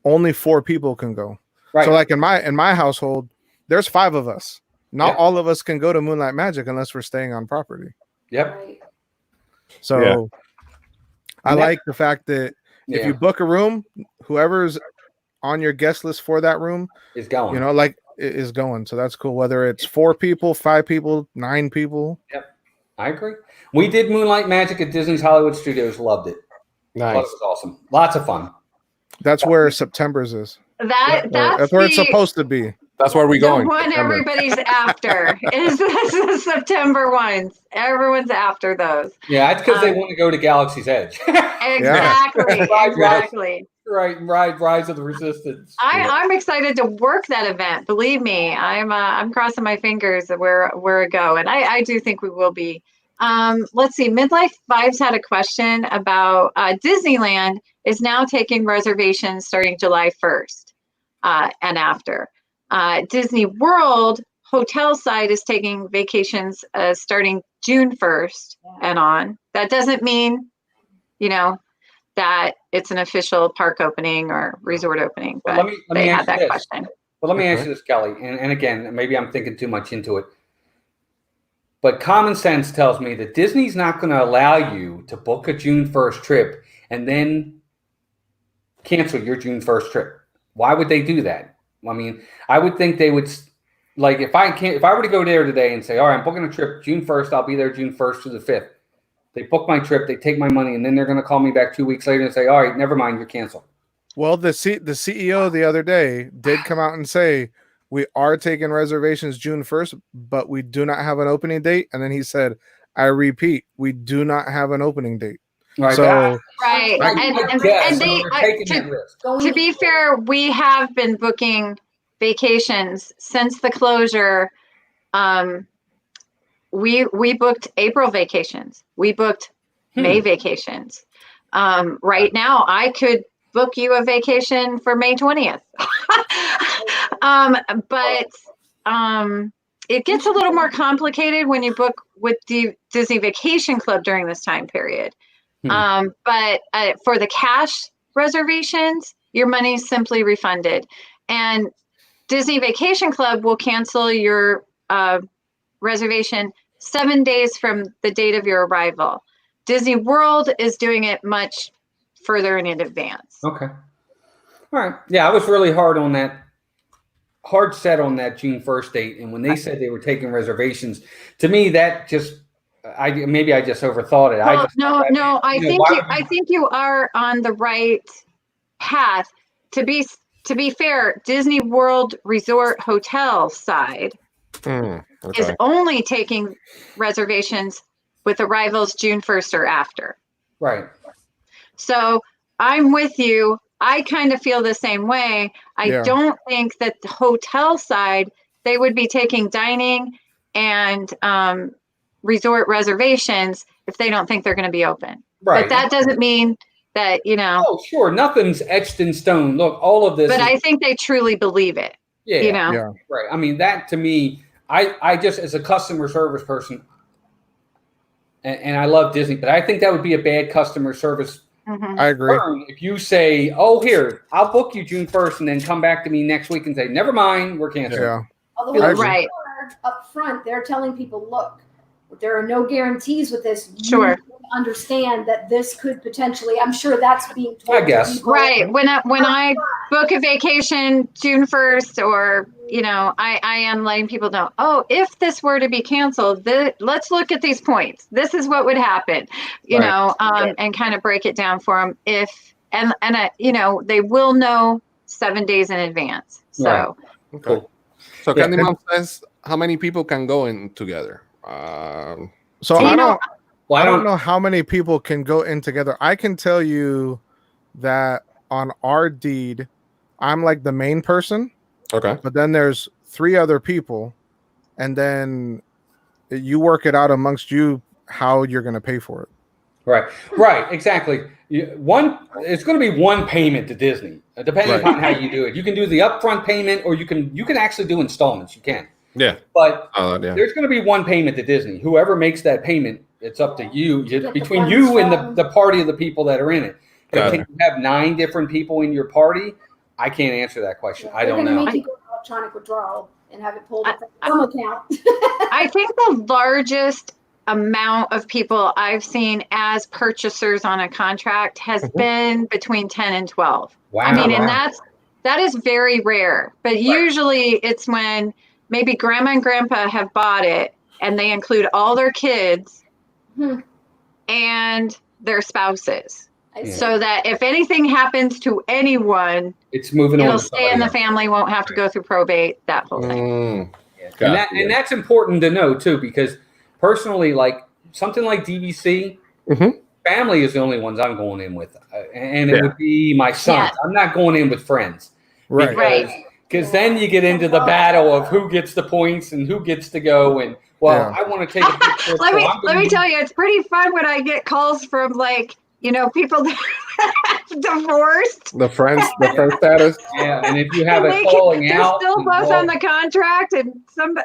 only 4 people can go. Right. So like in my household, there's 5 of us. Not Yeah. all of us can go to Moonlight Magic unless we're staying on property. Yep. Right. So Yeah. I like the fact that if Yeah. you book a room, whoever's on your guest list for that room, It's going. you know, like is going. So that's cool. Whether it's 4 people, 5 people, 9 people. I agree. We did Moonlight Magic at Disney's Hollywood Studios. Loved it. Thought it Nice. was awesome. Lots of fun. That's where September's is. that's where it's the- supposed to be. That's where we the going. one September. everybody's after is the September ones. Everyone's after those. Yeah, it's because they want to go to Galaxy's Edge. Exactly. Exactly. Right, Rise of the Resistance. I'm excited to work that event. Believe me, I'm crossing my fingers that we're a go, and I do think we will be. Let's see. Midlife Vibes had a question about Disneyland is now taking reservations starting July 1st and after. Disney World hotel side is taking vacations starting June 1st and on. That doesn't mean, you know, that it's an official park opening or resort opening, but Let me they had ask that you this. question. Well, let me ask you this, Kelly, and again, maybe I'm thinking too much into it, but common sense tells me that Disney's not going to allow you to book a June 1st trip and then cancel your June 1st trip. Why would they do that? I mean, I would think they would, like, if I were to go there today and say, all right, I'm booking a trip June 1st, I'll be there June 1st to the 5th. They book my trip, they take my money, and then they're going to call me back 2 weeks later and say, all right, never mind, you're canceled. Well, the CEO the other day did come out and say, we are taking reservations June 1st, but we do not have an opening date. And then he said, I repeat, we do not have an opening date. Right. So, Right. And they, to be fair, we have been booking vacations since the closure. We booked April vacations. We booked May vacations. Right now, I could book you a vacation for May 20th. But it gets a little more complicated when you book with the Disney Vacation Club during this time period. But for the cash reservations, your money is simply refunded. And Disney Vacation Club will cancel your reservation 7 days from the date of your arrival. Disney World is doing it much further in advance. Okay. All right. Yeah, I was really hard set on that June 1st date. And when they said they were taking reservations, to me, that just, maybe I just overthought it. Well, I think you are on the right path. To be fair, Disney World Resort Hotel side is only taking reservations with arrivals June 1st or after. Right. So I'm with you. I kind of feel the same way. I don't think that the hotel side, they would be taking dining and resort reservations if they don't think they're going to be open. Right. But that doesn't mean that, Oh, sure. Nothing's etched in stone. Look, all of this. But I think they truly believe it. Yeah. Yeah. Right. I mean, that to me, I just, as a customer service person, and I love Disney, but I think that would be a bad customer service. I agree. If you say, "Oh, here, I'll book you June 1st," and then come back to me next week and say, "Never mind, we're canceling." Yeah. Although right up front, they're telling people, "Look, there are no guarantees with this. Sure. You understand that this could potentially." I'm sure that's being told. I guess. Right. When I book a vacation June 1st, or I am letting people know, oh, if this were to be canceled, let's look at these points. This is what would happen, and kind of break it down for them. They will know 7 days in advance. So, right. Okay. So Candy Mom says, how many people can go in together? So I don't know how many people can go in together. I can tell you that on our deed, I'm like the main person. Okay. But then there's 3 other people, and then you work it out amongst you how you're going to pay for it. Right. Exactly. It's going to be one payment to Disney, depending upon how you do it. You can do the upfront payment, or you can actually do installments. You can. Yeah. But there's going to be one payment to Disney. Whoever makes that payment, it's up to you. Between you and the party of the people that are in it. Can you have 9 different people in your party? I can't answer that question. I don't know. Make you go electronic withdrawal and have it pulled from account. I think the largest amount of people I've seen as purchasers on a contract has been between 10 and 12. Wow. I mean, and that is very rare. But usually it's when maybe grandma and grandpa have bought it and they include all their kids and their spouses. So that if anything happens to anyone, it'll stay in the family, won't have to go through probate, that whole thing. And that's important to know too, because personally, like something like DVC, family is the only ones I'm going in with, and it would be my sons. I'm not going in with friends, because then you get into the battle of who gets the points and who gets to go. And I want to take a picture. Let me tell you, it's pretty fun when I get calls from people that have divorced. The friend status. Yeah, and if you have And a falling they're out, still both on the contract, and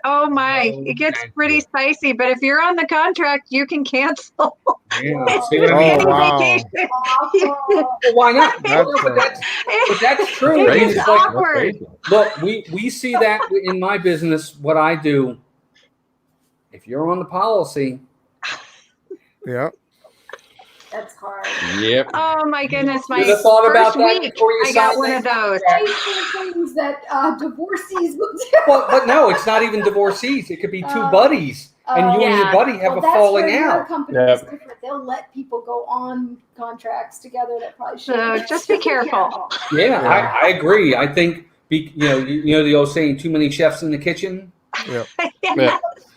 oh my, it gets pretty spicy. But if you're on the contract, you can cancel. Yeah, see what I mean? Oh, wow. Vacation. Well, why not? But that's true. I mean, It's it's like, awkward. look, we see that in my business. What I do, if you're on the policy, Yeah. That's hard. Yep. Oh my goodness, my Should've thought about first that week, before you I got signed one that of those. These are things that divorcees will do. but no, it's not even divorcees. It could be two buddies, and you and your Yeah. buddy have a that's falling where your out. company is different. They'll let people go on contracts together that probably shouldn't. So just be careful. Yeah, Yeah. I agree. I think you know the old saying, "Too many chefs in the kitchen." Yeah.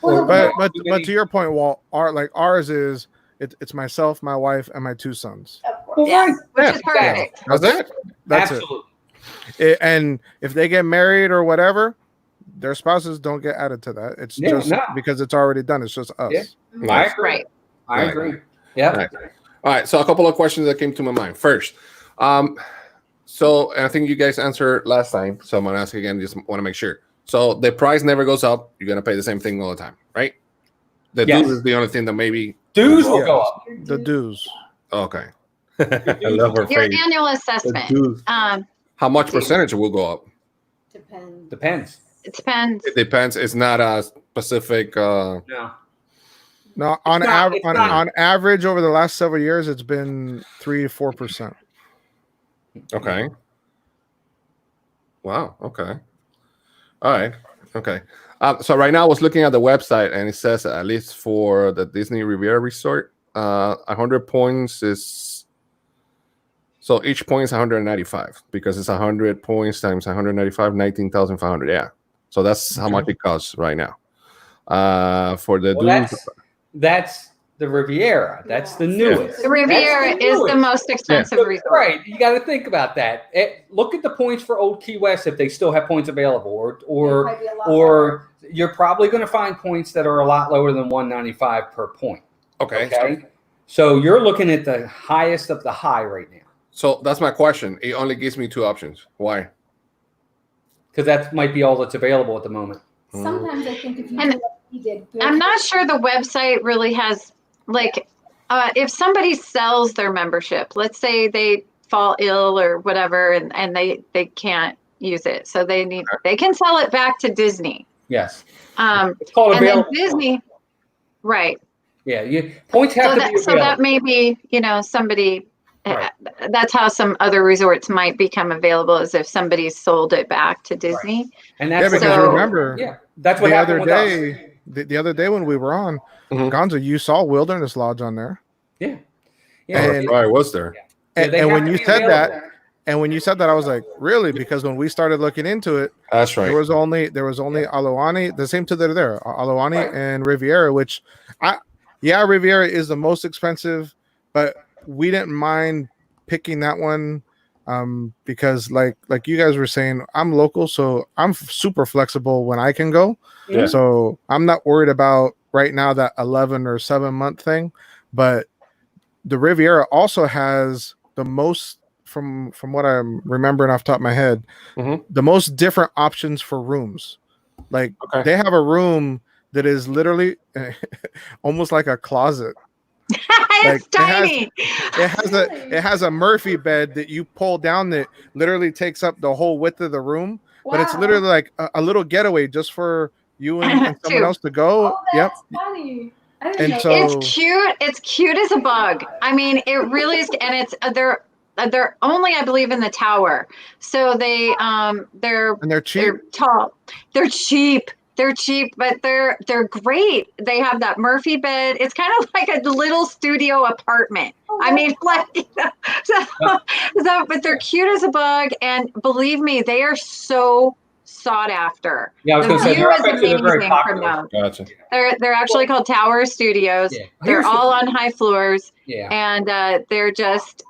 Well, But to your point, Walt, ours is it's myself, my wife, and my two sons. of course. Well, right. Which Yeah. is perfect. How's that? That's Absolutely. it. And if they get married or whatever, their spouses don't get added to that. It's Yeah, just no. because it's already done. It's just us. Yeah. Mm-hmm. I agree. Right. I Right. agree. Yeah. Right. All right. So a couple of questions that came to my mind. First, so I think you guys answered last time. So I'm gonna ask again. Just want to make sure. So the price never goes up. You're gonna pay the same thing all the time, right? The Yes. dues is the only thing that maybe. Dues will Yeah. go up. The dues. Okay. I love her Your face. annual The assessment. dues. How much percentage will go up? Depends. Depends. It depends. It depends. It's not a specific. No. No, on not- it's not. on average over the last several years, it's been 3 to 4%. Okay. Wow. Okay. All right. Okay. So right now I was looking at the website and it says at least for the Disney Riviera Resort, 100 points is so each point is 195 because it's 100 points times 195, 19,500. Yeah. So that's how much it costs right now. For the Well, dues, that's the Riviera. That's the newest. The Riviera That's the is the newest. most expensive resort. Right. You got to think about that. Look at the points for Old Key West if they still have points available, or you're probably going to find points that are a lot lower than 195 per point. okay. Okay. So you're looking at the highest of the high right now. So that's my question. It only gives me two options. Why? Because that might be all that's available at the moment. Sometimes I think if you And do what he did, I'm not sure the website really has, like, if somebody sells their membership, let's say they fall ill or whatever, and they can't use it, so they can sell it back to Disney. Yes. And It's called then available. Disney, right? Yeah. Points have to be available. So that may be, somebody. Right. That's how some other resorts might become available, is if somebody sold it back to Disney. And Yeah, that's because So- remember, that's what the happened other with us. day, the other day when we were on, Mhm. Gonzo, you saw Wilderness Lodge on there. Yeah. And- I was there. Yeah, And, they and have when to you be said available. that, I was like, really? Because when we started looking into it, That's right. there was only Aulani, the same two that are there, Aulani Right. and Riviera, which Riviera is the most expensive, but we didn't mind picking that one because like you guys were saying, I'm local, so I'm super flexible when I can go. Yeah. So I'm not worried about right now that 11 or 7 month thing, but the Riviera also has the most, from what I'm remembering off the top of my head, Mhm. the most different options for rooms. Like Okay. they have a room that is literally almost like a closet. It's Like, it has- tiny. It has a Murphy bed that you pull down that literally takes up the whole width of the room, but it's literally like a little getaway just for you and someone Two. else to go. Oh, Yep. that's funny. I didn't And know so- that. It's cute. It's cute as a bug. I mean, it really is, and it's they're only, I believe, in the tower. So they're And they're cheap. they're tall. They're cheap. They're cheap, but they're great. They have that Murphy bed. It's kind of like a little studio apartment. I mean, like, but they're cute as a bug, and believe me, they are so sought after. Yeah, I was The going to say view they're, is actually, they're very amazing from popular. them. Gotcha. They're actually called Tower Studios. Yeah. They're Here's the- all on high floors, Yeah. and they're just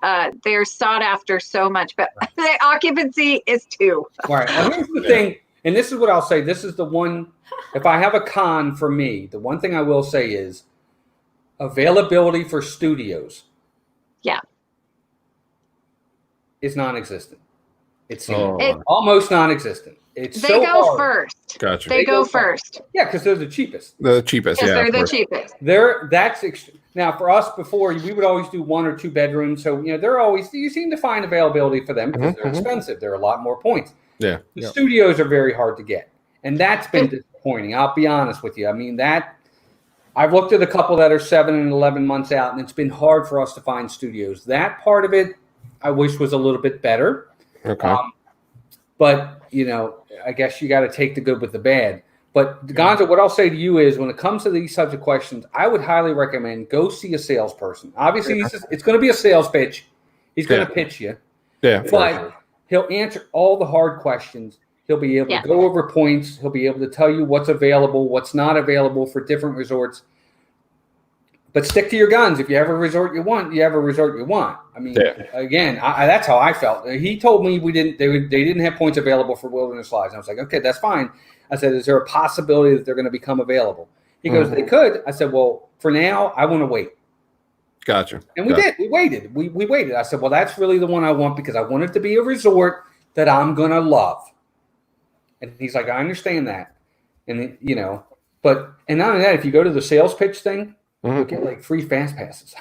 they're sought after so much. But the occupancy is 2. All right. Well, here's the thing, and this is what I'll say. This is the one. If I have a con for me, the one thing I will say is availability for studios. Yeah. is non-existent. It's Oh, almost non-existent. It's They so go hard. first. gotcha. They go first Yeah, because they're the cheapest. The cheapest, because yeah. they're of the course. cheapest. Now for us before we would always do 1 or 2 bedrooms. So you seem to find availability for them because they're expensive. They're a lot more points. Yeah. The studios are very hard to get, and that's been disappointing. I'll be honest with you. I mean I've looked at a couple that are 7 and 11 months out, and it's been hard for us to find studios. That part of it, I wish was a little bit better. Okay. But I guess you got to take the good with the bad. But Gonzo, what I'll say to you is, when it comes to these types of questions, I would highly recommend go see a salesperson. Obviously, it's going to be a sales pitch. He's going to pitch you. Yeah. But he'll answer all the hard questions. He'll be able to go over points. He'll be able to tell you what's available, what's not available for different resorts. But stick to your guns. If you have a resort you want, you have a resort you want. I mean, again, that's how I felt. He told me they didn't have points available for Wilderness Lodge. And I was like, okay, that's fine. I said, is there a possibility that they're going to become available? He goes, they could. I said, well, for now, I want to wait. Gotcha. And we did. We waited. We waited. I said, well, that's really the one I want because I want it to be a resort that I'm going to love. And he's like, I understand that. And, and not only that, if you go to the sales pitch thing, you get like free fast passes.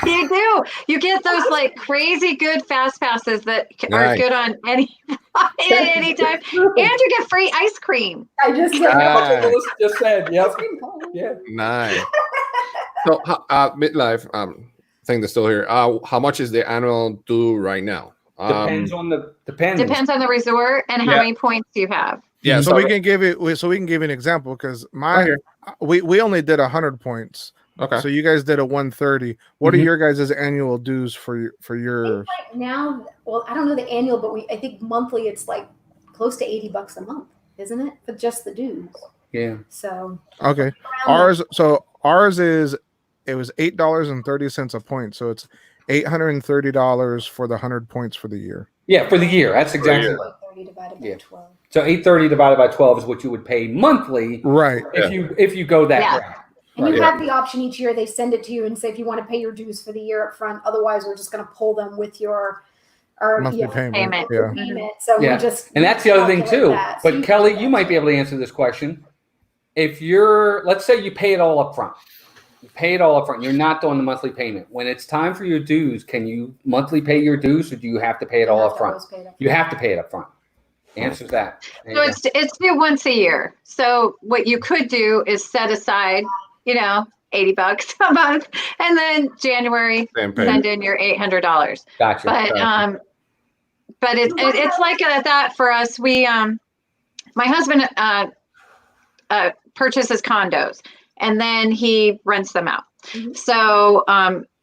You do. You get those like crazy good fast passes that are good on any time, and you get free ice cream. I just just said, yep. Yeah. Nice. So, midlife thing that's still here. How much is the annual due right now? Depends on the resort and how many points you have. Yeah. So we can give you an example because we only did 100 points. Okay. So you guys did a 130. What are your guys' annual dues for your? Right now, well, I don't know the annual, but I think monthly it's like close to $80 a month, isn't it? For just the dues. Yeah. So. Okay. Ours is it was $8.30 a point, so it's $830 for the 100 points for the year. Yeah, for the year. That's exactly right. 830 divided by 12. So 830 divided by 12 is what you would pay monthly, right? If you go that route. And you have the option each year. They send it to you and say if you want to pay your dues for the year up front. Otherwise, we're just going to pull them with your monthly payment. Yeah. So we just and that's the other thing too. That. But Kelly, you might be able to answer this question. If let's say you pay it all up front. You pay it all up front. You're not doing the monthly payment. When it's time for your dues, can you monthly pay your dues, or do you have to pay it all up front? You have to pay it up front. Answers that. So it's due once a year. So what you could do is set aside, $80 a month, and then January send in your $800. Gotcha. But it's like that for us. We my husband purchases condos and then he rents them out. So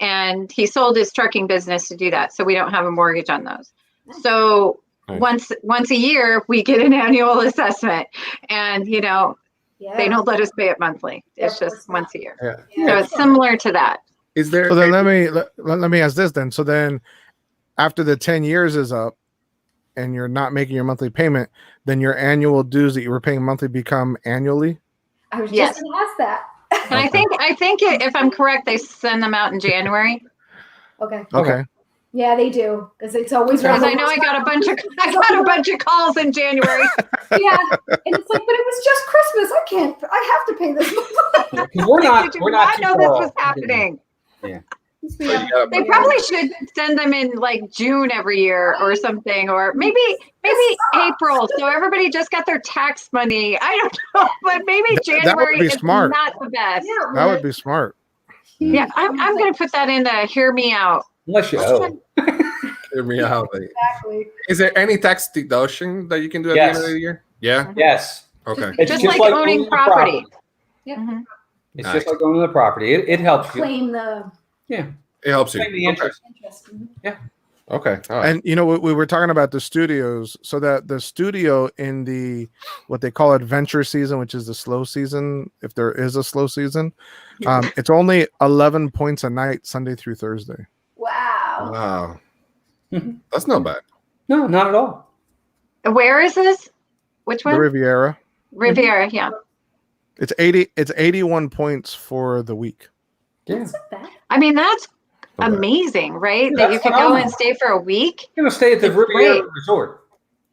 and he sold his trucking business to do that. So we don't have a mortgage on those. So once a year we get an annual assessment, and they don't let us pay it monthly. It's just once a year. So it's similar to that. Is there? So then let me ask this then. So then, after the 10 years is up, and you're not making your monthly payment, then your annual dues that you were paying monthly become annually. I was just going to ask that. And I think if I'm correct, they send them out in January. Okay. Yeah, they do, because it's always. Because I know I got a bunch of calls in January. Yeah, and it's like, but it was just Christmas. I have to pay this. We're not know this was happening. Yeah. They probably should send them in like June every year or something, or maybe April, so everybody just got their tax money. I don't know, but maybe January is smart. Not the best. Yeah, that would be smart. Yeah, I'm going to put that in the hear me out. Unless you owe. Hear me out. Exactly. Is there any tax deduction that you can do at the end of the year? Yeah. Yes. Okay. It's just like owning property. Yeah. Mm-hmm. It's just like owning the property. It helps you. Claim the It helps you. Claim the interest. interest. Okay. All right. And we were talking about the studios, so that the studio in the what they call adventure season, which is the slow season, if there is a slow season, it's only 11 points a night, Sunday through Thursday. Wow. That's not bad. No, not at all. Where is this? Which one? The Riviera. Riviera, yeah. It's 81 points for the week. Yeah. That's not bad. I mean, that's amazing, right? Yeah, That you that's could go and phenomenal. stay for a week. You're gonna stay at the It's Riviera great. Resort.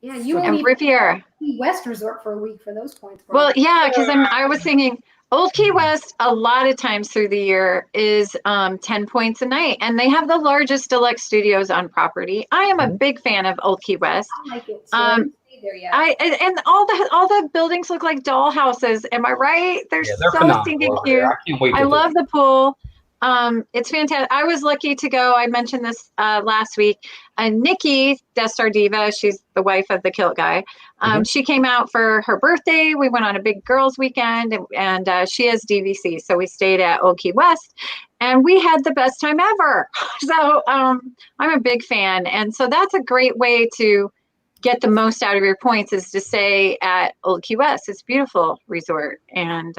Yeah, you And only Riviera. Key West Resort for a week for those points. Bro. Well, yeah, because I was thinking Old Key West a lot of times through the year is 10 points a night, and they have the largest deluxe studios on property. I am a big fan of Old Key West. I like it too. I haven't stayed there yet. And all the buildings look like doll houses. Am I right? They're so phenomenal stinking over cute. there. I can't wait. I love the pool. It's fantastic. I was lucky to go. I mentioned this last week. Nikki, Death Star Diva, she's the wife of the Kilt guy. She came out for her birthday. We went on a big girls' weekend, and she has DVC. So we stayed at Old Key West, and we had the best time ever. So I'm a big fan. And so that's a great way to get the most out of your points is to stay at Old Key West. It's a beautiful resort. And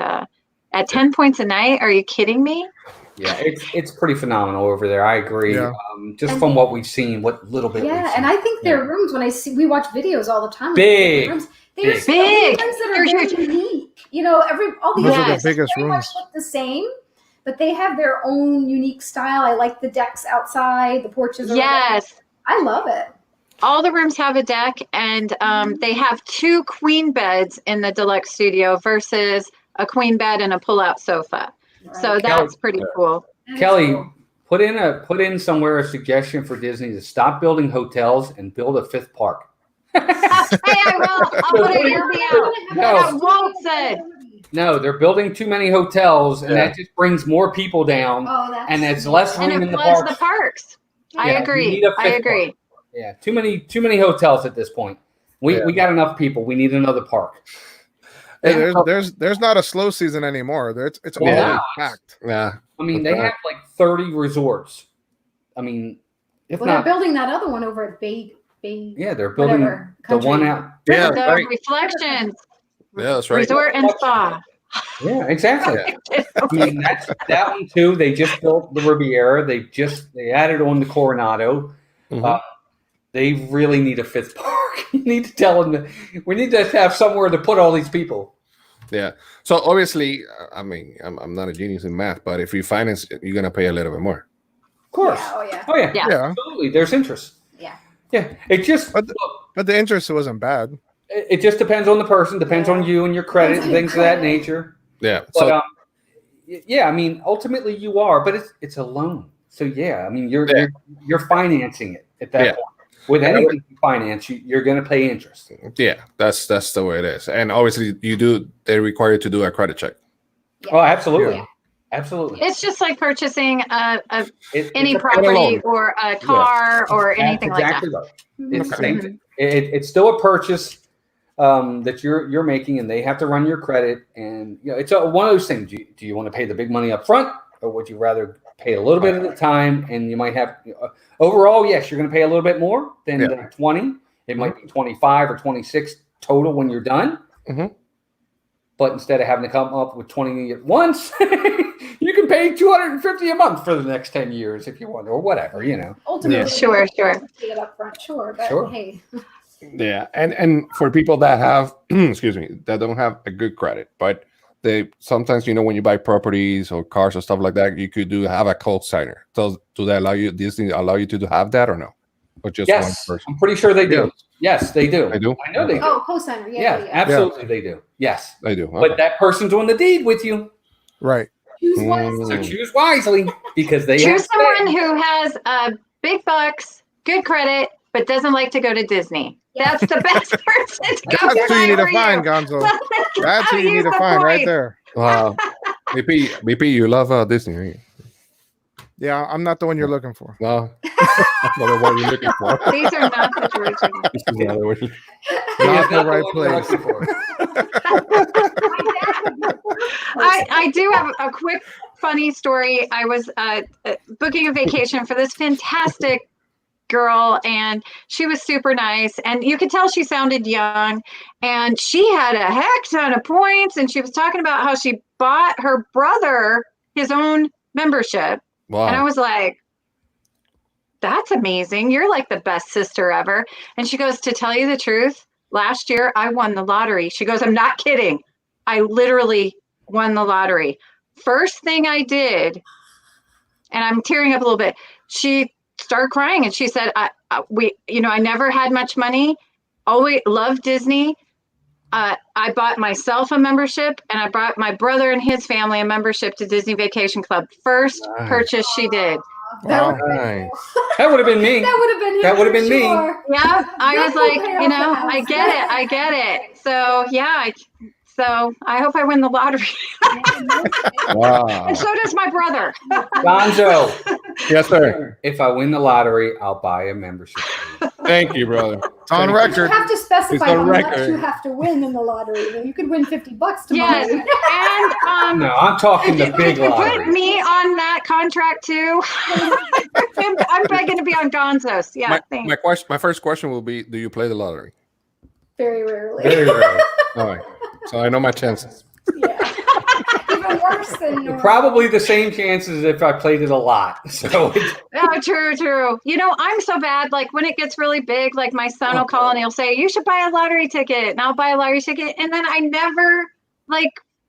at 10 points a night, are you kidding me? Yeah, it's pretty phenomenal over there. I agree. Yeah. Just from what we've seen, what little bit. Yeah, we've seen. and I think their rooms, we watch videos all the time. Big, rooms, big. there's Big. ones that are They're very huge. unique. You know, all the Those other are the ones biggest very much rooms. look the same, but they have their own unique style. I like the decks outside, the porches. Yes. I love it. All the rooms have a deck, and they have 2 queen beds in the deluxe studio versus a queen bed and a pull-out sofa. So Right. that's pretty cool. That is Kelly, cool. put in somewhere a suggestion for Disney to stop building hotels and build a 5th park. Hey, I will. I'll put it hear me out. No. What Walt said. No, they're building too many hotels, and Yeah. that just brings more people down, Oh, that's and it's less And room it in the floods parks. the parks. I Yeah, we agree. need a I 5th agree. park. Yeah, too many hotels at this point. We got enough people. We need another park. Hey, there's not a slow season anymore. It's Yeah. always packed. Yeah. I mean, they have like 30 resorts. I mean, if Well, they're not, building that other one over at Bay. yeah, they're building whatever, the country. one out. Yeah, The right. Reflections Yeah, that's right. Resort and Spa. Yeah, exactly. I mean, that's that one too. They just built the Riviera. They added on the Coronado. Mhm. They really need a 5th park. You need to tell them that we need to have somewhere to put all these people. Yeah. So obviously, I mean, I'm not a genius in math, but if you finance, you're gonna pay a little bit more. Of course. Yeah, oh yeah. Oh yeah. Yeah. Yeah, Absolutely. There's interest. Yeah. Yeah. It just But the interest wasn't bad. it just depends on the person, depends on you and your credit and things of that nature. Yeah. But So yeah, I mean, ultimately you are, but it's a loan. So yeah, I mean, you're financing it at that Yeah. point. With anything you finance, you're going to pay interest. yeah, that's the way it is. And obviously, they require you to do a credit check. Oh, absolutely, Yeah. absolutely. It's just like purchasing It's any a property loan. or a car or That's anything exactly like right. It's the Okay. same thing. It's still a purchase that you're making, and they have to run your credit. And it's one of those things. Do you want to pay the big money up front, or would you rather pay a little bit at a time? And you might have overall, yes, you're going to pay a little bit more than the 20. It might be 25 or 26 total when you're done. Mhm. But instead of having to come up with 20 at once, you can pay $250 a month for the next 10 years if you want, or whatever, Ultimately, Yeah. Sure. Pay it up front, sure, but Sure. hey, Yeah, and for people that have, excuse me, that don't have a good credit, but they sometimes, when you buy properties or cars or stuff like that, you could have a co-signer. So do they allow you? Disney allow you to have that or no? Or just Yes, one person? I'm pretty sure they do. Yeah. Yes, they do. They do? I know they do. oh, cosigner, Yeah, yeah. absolutely they do. Yes. They do. But that person's on the deed with you. Right. Choose Mm. wisely. So choose wisely because they Choose have to someone pay. who has big bucks, good credit, but doesn't like to go to Disney. That's the best person to go That's who you need to for find, Gonzo. That's who you need to find right there. Wow. BP, you love Disney, right? Yeah, I'm not the one you're looking for. No, that's not the one you're looking for. These are not the Georgian. This is not the one. Not the Not right one you're place. looking for. I do have a quick funny story. I was booking a vacation for this fantastic girl, and she was super nice, and you could tell she sounded young, and she had a heck ton of points, and she was talking about how she bought her brother his own membership. And I Wow. was like, that's amazing. You're like the best sister ever. And she goes, to tell you the truth, last year I won the lottery. She goes, I'm not kidding. I literally won the lottery. First thing I did, and I'm tearing up a little bit. she started crying and she said, I never had much money, always loved Disney. I bought myself a membership and I bought my brother and his family a membership to Disney Vacation Club. First purchase she did. Wow. That would have been me. That would have been him. That would have for been me. sure. Yeah, I was That will like, pay off the house. I get it. So yeah, so I hope I win the lottery. Wow. And so does my brother. Gonzo, Yes, sir. if I win the lottery, I'll buy a membership. Thank you, brother. It's on You record. have to specify It's on how much record. you have to win in the lottery. You could win $50 tomorrow. Yes, and No, I'm talking the big put lottery. me on that contract too. I'm begging to be on Gonzo's. Yeah, thanks. My first question will be: do you play the lottery? Very rarely. Very rarely. All right. So I know my chances. Yeah. Even worse than normal. Probably the same chances if I played it a lot. So Oh, true. I'm so bad. Like when it gets really big, like my son will call and he'll say, "You should buy a lottery ticket," and I'll buy a lottery ticket, and then I never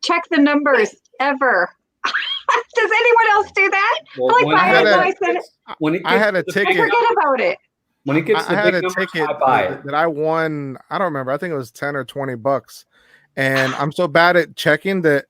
check the numbers ever. Does anyone else do that? I had a I ticket. forget about it. When it gets I the had big a numbers, ticket I buy it. that I won. I don't remember. I think it was 10 or 20 bucks. And I'm so bad at checking that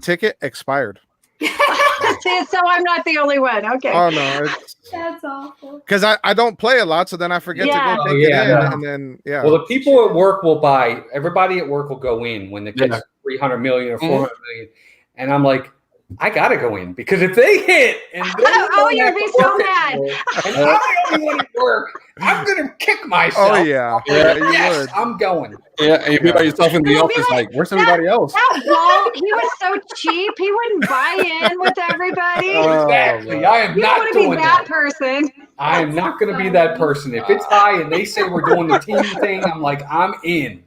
ticket expired. See, so I'm not the only one. Okay. Oh no, That's awful. because I don't play a lot, so then I forget Yeah. to go Oh, take yeah, it in, yeah. and then yeah. Well, the people at work will buy. Everybody at work will go in when it gets Yeah. 300 million or 400 million, and I'm like, I gotta go in because if they hit and they don't you'd have be to so work mad. anymore, and I'm the only one at work, I'm gonna kick myself. Oh yeah, Yeah, you Yes, would. I'm going. Yeah, and you be by yourself in the You'll be office, like, like, where's everybody else? That Walt, he was so cheap. He wouldn't buy in with everybody. Exactly. I am You not want to be doing that that. person. I am not going to be that person. If it's high and they say we're doing the team thing, I'm like, I'm in.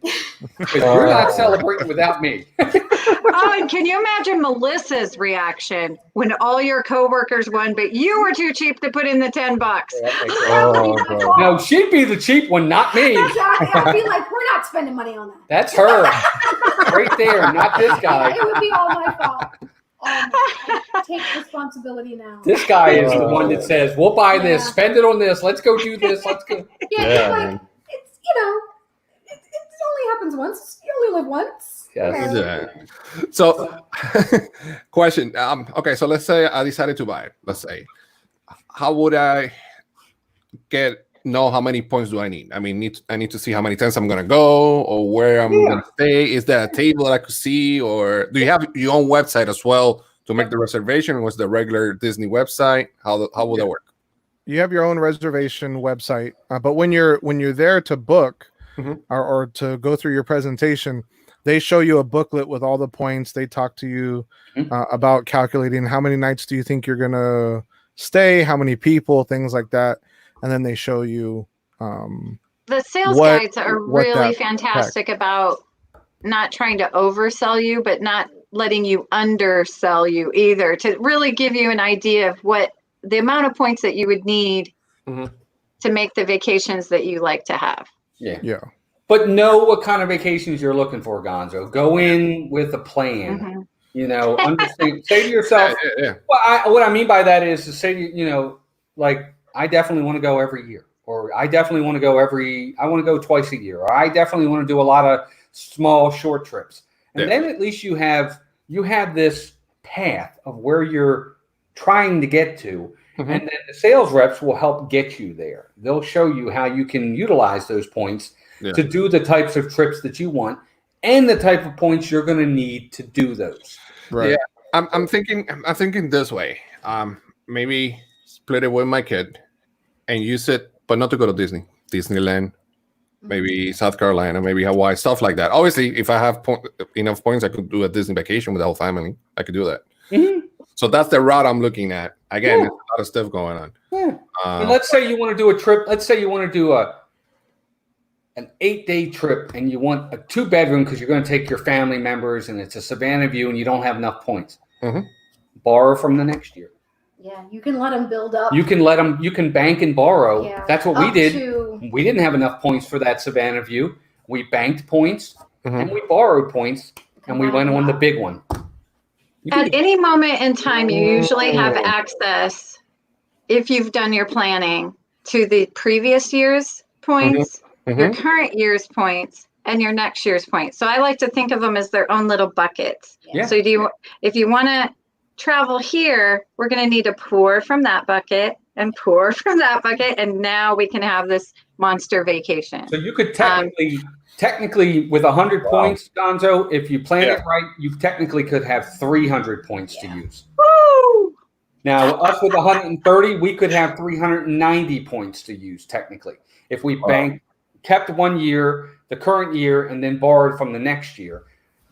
Because you're not celebrating without me. Oh, and can you imagine Melissa's reaction when all your coworkers won, but you were too cheap to put in the $10? Oh, bro. No, she'd be the cheap one, not me. Exactly. I'd be like, we're not spending money on that. That's her. Right there, not this guy. It would be all my fault. Take responsibility now. This guy is the one that says, we'll buy this, Yeah. spend it on this, let's go do this, let's go. Yeah, Yeah, like man. it's it only happens once. You only live once. Yes. Yeah. So, question. Okay, so let's say I decided to buy it. Let's say, how would I know how many points do I need? I mean, I need to see how many times I'm gonna go or where I'm gonna stay. Is there a table that I could see, or do you have your own website as well to make the reservation? Was the regular Disney website? How will that work? You have your own reservation website, but when you're there to book Mhm. or to go through your presentation, they show you a booklet with all the points. They talk to you about calculating how many nights do you think you're gonna stay, how many people, things like that, and then they show you. The sales What- guides are what really that fantastic about not trying to oversell you, but not letting you undersell you either, to really give you an idea of what the amount of points that you would need Mhm. to make the vacations that you like to have. Yeah. But know what kind of vacations you're looking for, Gonzo. Go in with a plan. Mhm. You know, understand. Say to yourself, Yeah. what I mean by that is to say, like, I definitely want to go every year, or I definitely want to go I want to go twice a year, or I definitely want to do a lot of small, short trips. And Yeah. then at least you have this path of where you're trying to get to. Mhm. And then the sales reps will help get you there. They'll show you how you can utilize those points to do the types of trips that you want and the type of points you're going to need to do those. Right. Yeah. I'm thinking this way. Maybe split it with my kid and use it, but not to go to Disneyland, maybe South Carolina, maybe Hawaii, stuff like that. Obviously, if I have enough points, I could do a Disney vacation with the whole family. I could do that. Mhm. So that's the route I'm looking at. Again, there's a lot of stuff going on. Yeah. And let's say you want to do a trip. Let's say you want to do an 8-day trip and you want a 2-bedroom because you're going to take your family members and it's a Savannah View and you don't have enough points. Mhm. Borrow from the next year. Yeah, you can let them build up. You can bank and borrow. Yeah. That's what we Up did. to- We didn't have enough points for that Savannah View. We banked points Mhm. and we borrowed points and we went on the big one. You can At any moment in time, you usually have Oh. access if you've done your planning to the previous year's points, your current year's points, and your next year's points. So I like to think of them as their own little buckets. Yeah. So if you want to travel here, we're going to need to pour from that bucket and pour from that bucket, and now we can have this monster vacation. So you could technically with 100 points, Gonzo, if you plan it right, you technically could have 300 points to use. Woo! Now, us with 130, we could have 390 points to use technically if we kept 1 year, the current year, and then borrowed from the next year.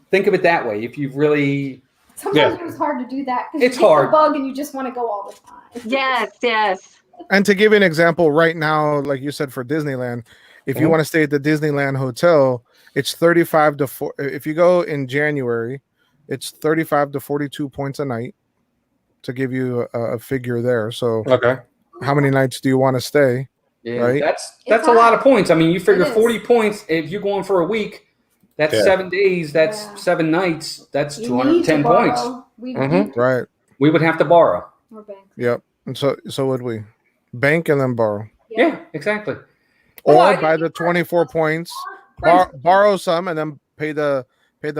Think of it that way. If you've really Sometimes it was hard to do that. It's you get hard. the bug and you just want to go all the time. Yes. And to give you an example, right now, like you said for Disneyland, if you want to stay at the Disneyland Hotel, it's 35 to 4. If you go in January, it's 35 to 42 points a night, to give you a figure there. So, how many nights do you want to stay? Yeah, right? That's a lot of points. I mean, you figure It is. 40 points if you're going for a week. That's 7 days. That's 7 nights. That's You 210 need to points. borrow. We need Right. We would have to borrow. more bank. Yep. And so would we bank and then borrow, Yeah, exactly. or Well, by the 24 points, borrow some and then pay the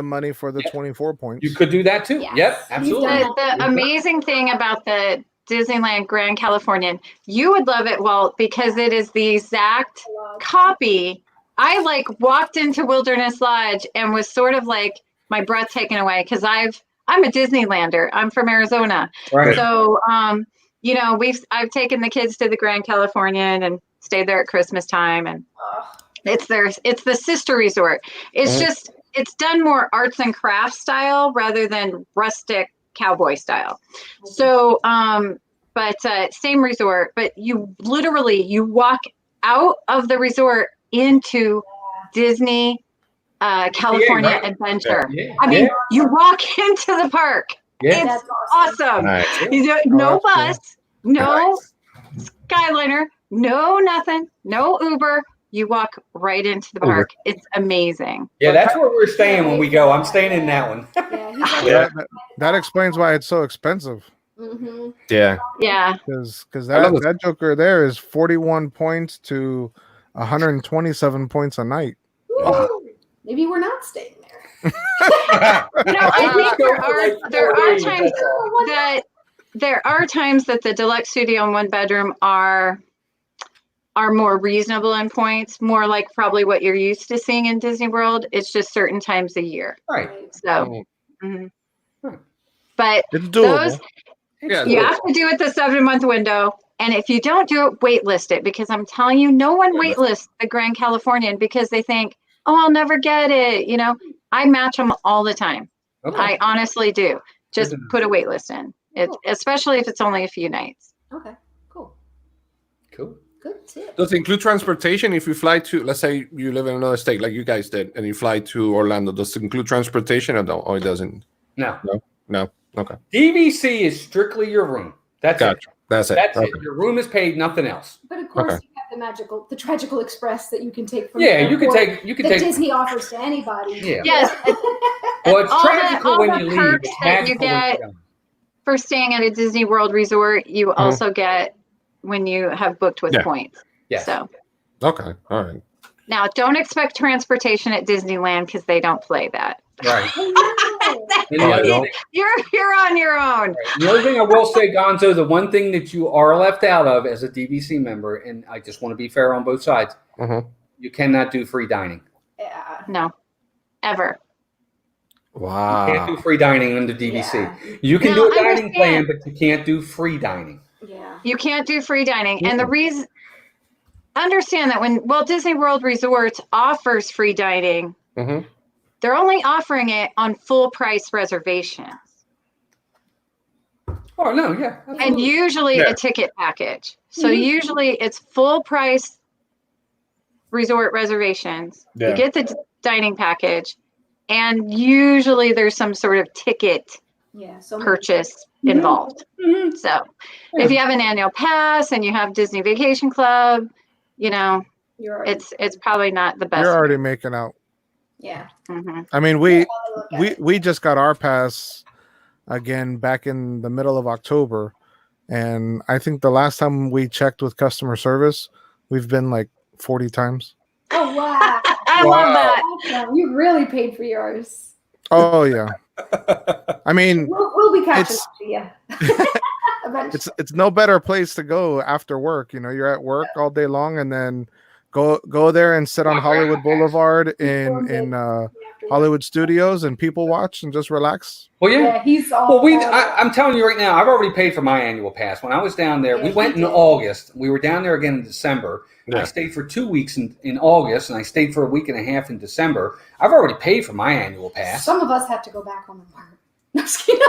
money for the 24 points. You could do that too. Yes. Yep, absolutely. The amazing thing about the Disneyland Grand Californian, you would love it, Walt, because it is the exact copy. I walked into Wilderness Lodge and was sort of like my breath taken away because I'm a Disneylander. I'm from Arizona. Right. So I've taken the kids to the Grand Californian and stayed there at Christmas time, and it's the sister resort. It's just it's done more arts and crafts style rather than rustic cowboy style. So but same resort, but you walk out of the resort into Disney California Adventure. Yeah. I mean, you walk into the park. Yeah. It's That's awesome. awesome. Nice. No that's bus, no Skyliner, no nothing, no Uber. You walk right into the park. It's amazing. Yeah, that's where we're staying when we go. I'm staying in that one. Yeah, he's like, Yeah, that explains why it's so expensive. Yeah. Yeah. Because I love that Joker there is 41 points to 127 points a night. maybe we're not staying there. I think there are times that the deluxe studio and 1 bedroom are more reasonable in points, more like probably what you're used to seeing in Disney World. It's just certain times a year. Right. So, but It's doable. you have to do it the 7-month window. And if you don't do it, waitlist it, because I'm telling you, no one waitlists the Grand Californian because they think, oh, I'll never get it. I match them all the time. Okay. I honestly do. Just put a waitlist in. Especially if it's only a few nights. Okay, cool. Cool. Good tip. Does it include transportation if you fly to, let's say you live in another state like you guys did, and you fly to Orlando? Does it include transportation or no? Or it doesn't? No. No. Okay. DVC is strictly your room. That's Gotcha. it. That's it. That's Okay. it. Your room is paid, nothing else. But of course, Okay. you have the Tragical Express that you can take from Yeah, the you can airport take. that Disney offers to anybody. Yeah. Yes. Well, it's all tragical when the you leave. perks It's that you magical when get you're done. for staying at a Disney World resort, you also get when you have booked with points. Yes. So Okay. All right. now don't expect transportation at Disneyland because they don't play that. Right. Oh, And the other thing- You're on your own. The other thing I will say, Gonzo, the one thing that you are left out of as a DVC member, and I just want to be fair on both sides, you cannot do free dining. yeah. No, ever. You can't do Wow. free dining under DVC. Yeah. You can No, do a I dining plan, understand. but you can't do free dining. Yeah. You can't do free dining. And the reason, understand that when Walt Disney World Resorts offers free dining, they're only offering it on full price reservations. Oh, no, yeah. And usually Yeah. a ticket package. So usually it's full price resort reservations. Yeah. You get the dining package, and usually there's some sort of ticket Yeah. So purchase involved. So if you have an annual pass and you have Disney Vacation Club, you're it's probably not the best. You're already making out. yeah. Mhm. I mean, we Okay. we just got our pass again back in the middle of October, And I think the last time we checked with customer service, we've been like 40 times. Oh wow! I love that. Awesome. You really paid for yours. Oh yeah. I mean, We'll be catching it's- up to you. Eventually. it's no better place to go after work. You're at work all day long, and then go there and sit on Hollywood Boulevard in Hollywood Studios and people watch and just relax. Well, yeah. Yeah, he's all. Well, I'm telling you right now, I've already paid for my annual pass. When I was down there, Yeah, we went he in did. August. We were down there again in December. Yeah. I stayed for 2 weeks in August, and I stayed for a week and a half in December. I've already paid for my annual pass. Some of us have to go back home and work. No, just kidding.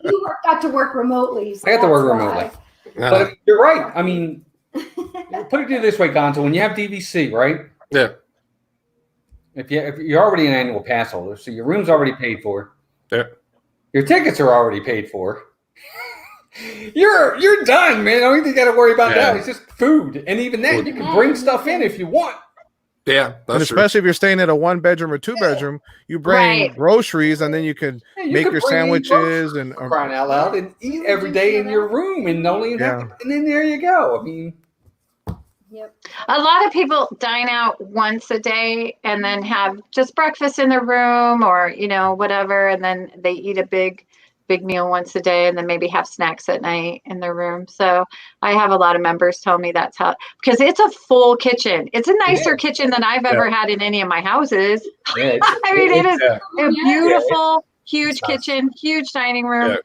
You got to work remotely. So I got to work that's remotely. why. But you're right. I mean, put it this way, Gonzo. When you have DVC, right? Yeah. If you're already an annual pass holder, so your room's already paid for. Yeah. Your tickets are already paid for. You're done, man. The only thing you got to worry about now is just food, and even then, you can bring stuff in if you want. Yeah, And that's true. especially if you're staying at a 1-bedroom or 2-bedroom, you bring Right. groceries, and then you can Yeah, you make could your bring in sandwiches groceries, and for crying out loud, and eat every day in your room, and only Yeah. and then there you go. I mean, Yep. A lot of people dine out once a day and then have just breakfast in their room or, whatever. And then they eat a big meal once a day and then maybe have snacks at night in their room. So I have a lot of members tell me that's how, because it's a full kitchen. It's a nicer kitchen than I've ever had in any of my houses. yeah, I mean, it is Yeah. a beautiful, huge it's nice. kitchen, huge dining room. Yeah.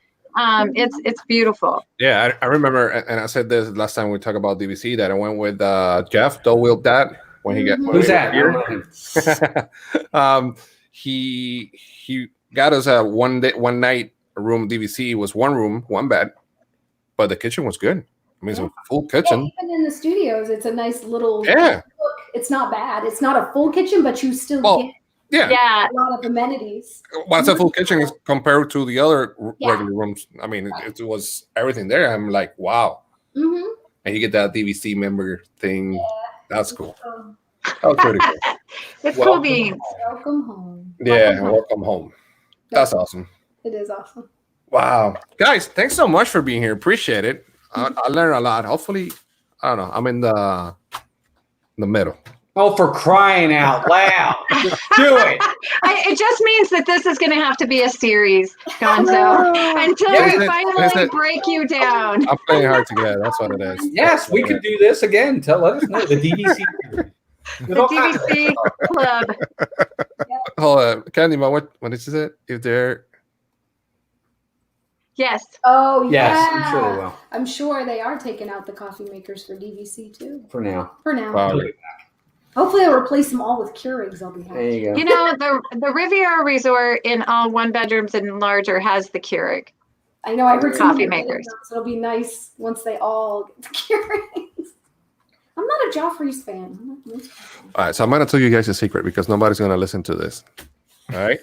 It's beautiful. Yeah, I remember, and I said this last time we talked about DVC that I went with Jeff Dole Dad when he got. when Who's he that? was here. He got us a one night room DVC. It was one room, one bed, but the kitchen was good. I mean, it's a full Yeah, kitchen. even in the studios, it's a nice little. Yeah. Look, it's not bad. It's not a full kitchen, but you still Well, get Yeah. Yeah. a lot of amenities. What's a full kitchen is compared to the other Yeah. regular rooms. I mean, it was everything there. I'm like, wow. Mm-hmm. And you get that DVC member thing. That's cool. So, That was pretty cool. It's Welcome cool beans. welcome home. Yeah, welcome home. That's awesome. It is awesome. Wow. Guys, thanks so much for being here. Appreciate it. I learned a lot. Hopefully, I don't know. I'm in the middle. Oh, for crying out loud! Just do it. It just means that this is going to have to be a series, Gonzo, until Yes, we finally listen. break you down. I'm playing hard to get. That's what it is. Yes, we could do this again. Let us know the DVC. The DVC club. Hold on. Candyman, what did you say? If they're Yes. Oh yeah. Yes, I'm sure they will. I'm sure they are taking out the coffee makers for DVC too. For now. For now. wow. Hopefully they'll replace them all with Keurigs. I'll be There happy. you go. You know, the Riviera Resort in all 1-bedrooms and larger has the Keurig. I know I heard some Coffee of them, makers. So it'll be nice once they all get the Keurigs. I'm not a Joffrey's fan. I'm not a Moose fan. All right, so I'm gonna tell you guys a secret because nobody's gonna listen to this. All right.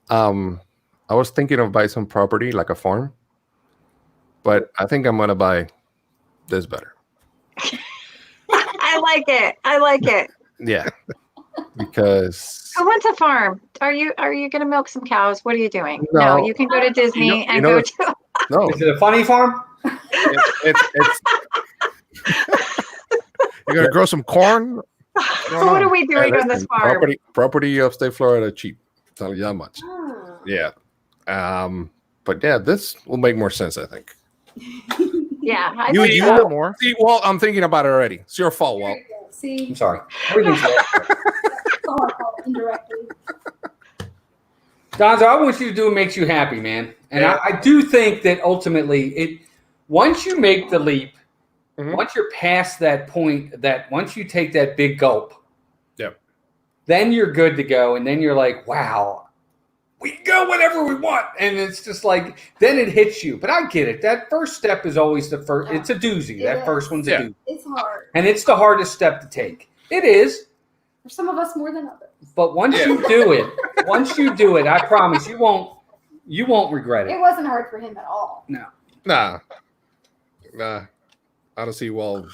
I was thinking of buying some property like a farm, but I think I'm gonna buy this better. I like it. I like it. Yeah, because Who wants a farm? Are you going to milk some cows? What are you doing? No. No, you can go to Disney you and know go it's- to. no, Is it a funny farm? it's You're gonna grow some corn. So what are we doing on this listen, farm? property of State Florida cheap. Tell you that much. Ah. Yeah. But yeah, this will make more sense, I think. Yeah, I You would think use so. it more. See, well, I'm thinking about it already. It's your fault, Walt. See, I'm sorry. Everything's that's all I call it indirectly. Donzo, I want you to do what makes you happy, man. And Yeah. I do think that ultimately, once you make the leap, Mhm. once you're past that point, that once you take that big gulp, Yep. then you're good to go. And then you're like, wow, we can go whatever we want. And it's just like, then it hits you. But I get it. That first step is always the first. It's a doozy. It That is. first one's a Yeah. doozy. It's hard. And it's the hardest step to take. It is. For some of us more than others. But once Yeah. you do it, I promise you won't regret It it. wasn't hard for him at all. Nah. I don't see Walt.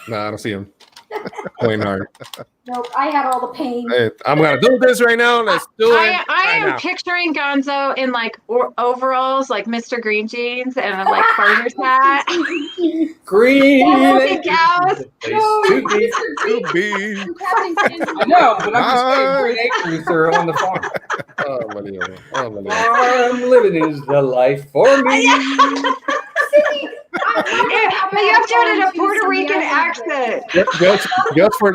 Nah, I don't see him. Plain art. Nope, I had all the pain. Hey, I'm gonna do this right now. Let's do it. I right am now. picturing Gonzo in like overalls, like Mr. Green jeans, and a like farmer's hat. Green. Big cows. No, Two bees. To be. I know, but I'm just saying, green acres are on the farm. Unbelievable. Unbelievable. Farm living is the life for me. You have to do it in a Puerto Rican accent. Just for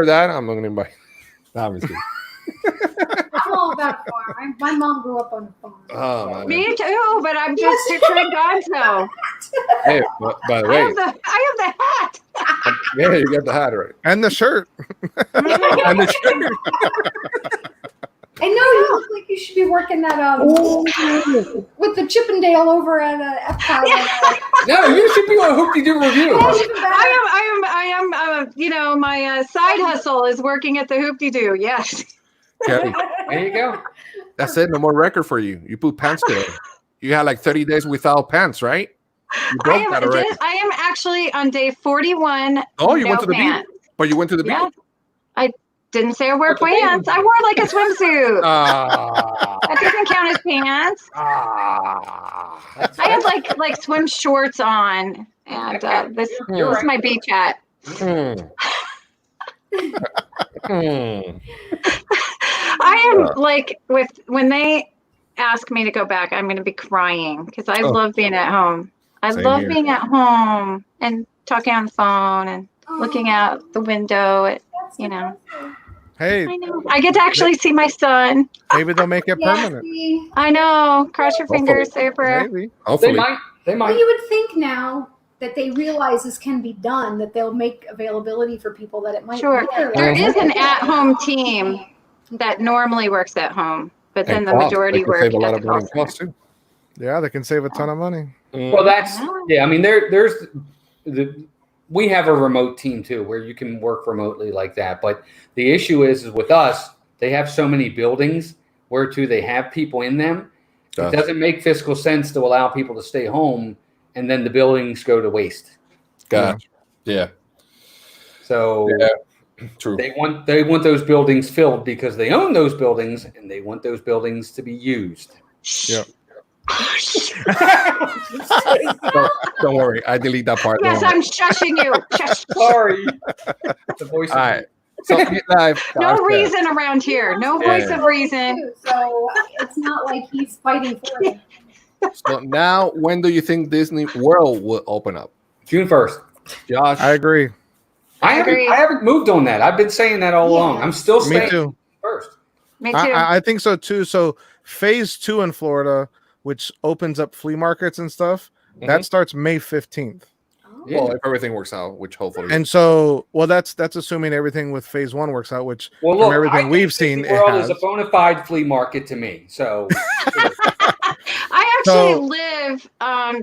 that, I'm gonna invite. Nah, I'm just kidding. I'm all about farm. My mom grew up on a farm. Oh man. Me too, but I'm just picturing Gonzo. Hey, by the I way, have the hat. yeah, you got the hat right. And the shirt. And the shirt. I know you look like you should be working that with the Chippendale over at Epcot. No, you should be on Hoopty Doo Review. I am. You know, my side hustle is working at the Hoopty Doo. Yes. Kelly, There you go. that's it. No more record for you. You put pants today. You had like 30 days without pants, right? You broke that already. I am actually on day 41. Oh, you no went to the pants. beach. But you went to the Yeah. beach. I didn't say I wear What's the bathing pants. I wore like a swimsuit. Ah. That doesn't count as pants. I had like swim shorts on, and this is my beach hat. I am like when they ask me to go back, I'm going to be crying because I love being at home. I Same love here. being at home and talking on the phone and looking out the window at, you know. Hey, I know. I get to actually see my son. maybe they'll make it permanent. I know. Cross your fingers, say a prayer. Maybe. They Hopefully. might. They Well, might. you would think now that they realize this can be done, that they'll make availability for people that it might. Sure. matter. There is an at-home team that normally works at home, but then And the cost. majority They could work save a lot at of the money call in center. cost too. Yeah, they can save a ton of money. Well, that's yeah. I mean, there's we have a remote team too, where you can work remotely like that. But the issue is with us, they have so many buildings where they have people in them. It doesn't make fiscal sense to allow people to stay home, and then the buildings go to waste. Gotcha. Yeah. So Yeah. True. they want those buildings filled because they own those buildings, and they want those buildings to be used. Yep. Don't worry. I delete that part. Yes, Don't worry. I'm shushing you. Shush. Sorry, the voice. All right. So live. No reason around here. No voice of reason. So it's not like he's fighting for it. So now, when do you think Disney World will open up? June 1st. Josh, I agree. I Agree. haven't moved on that. I've been saying that all along. I'm still Me saying too. first. Me too. I think so too. So phase 2 in Florida, which opens up flea markets and stuff, that starts May 15th. Yeah. well, if everything works out, which hopefully. And so, well, that's assuming everything with phase 1 works out, which Well, from look, everything I think we've seen, Disney it World has. is a bona fide flea market to me. So I actually So- live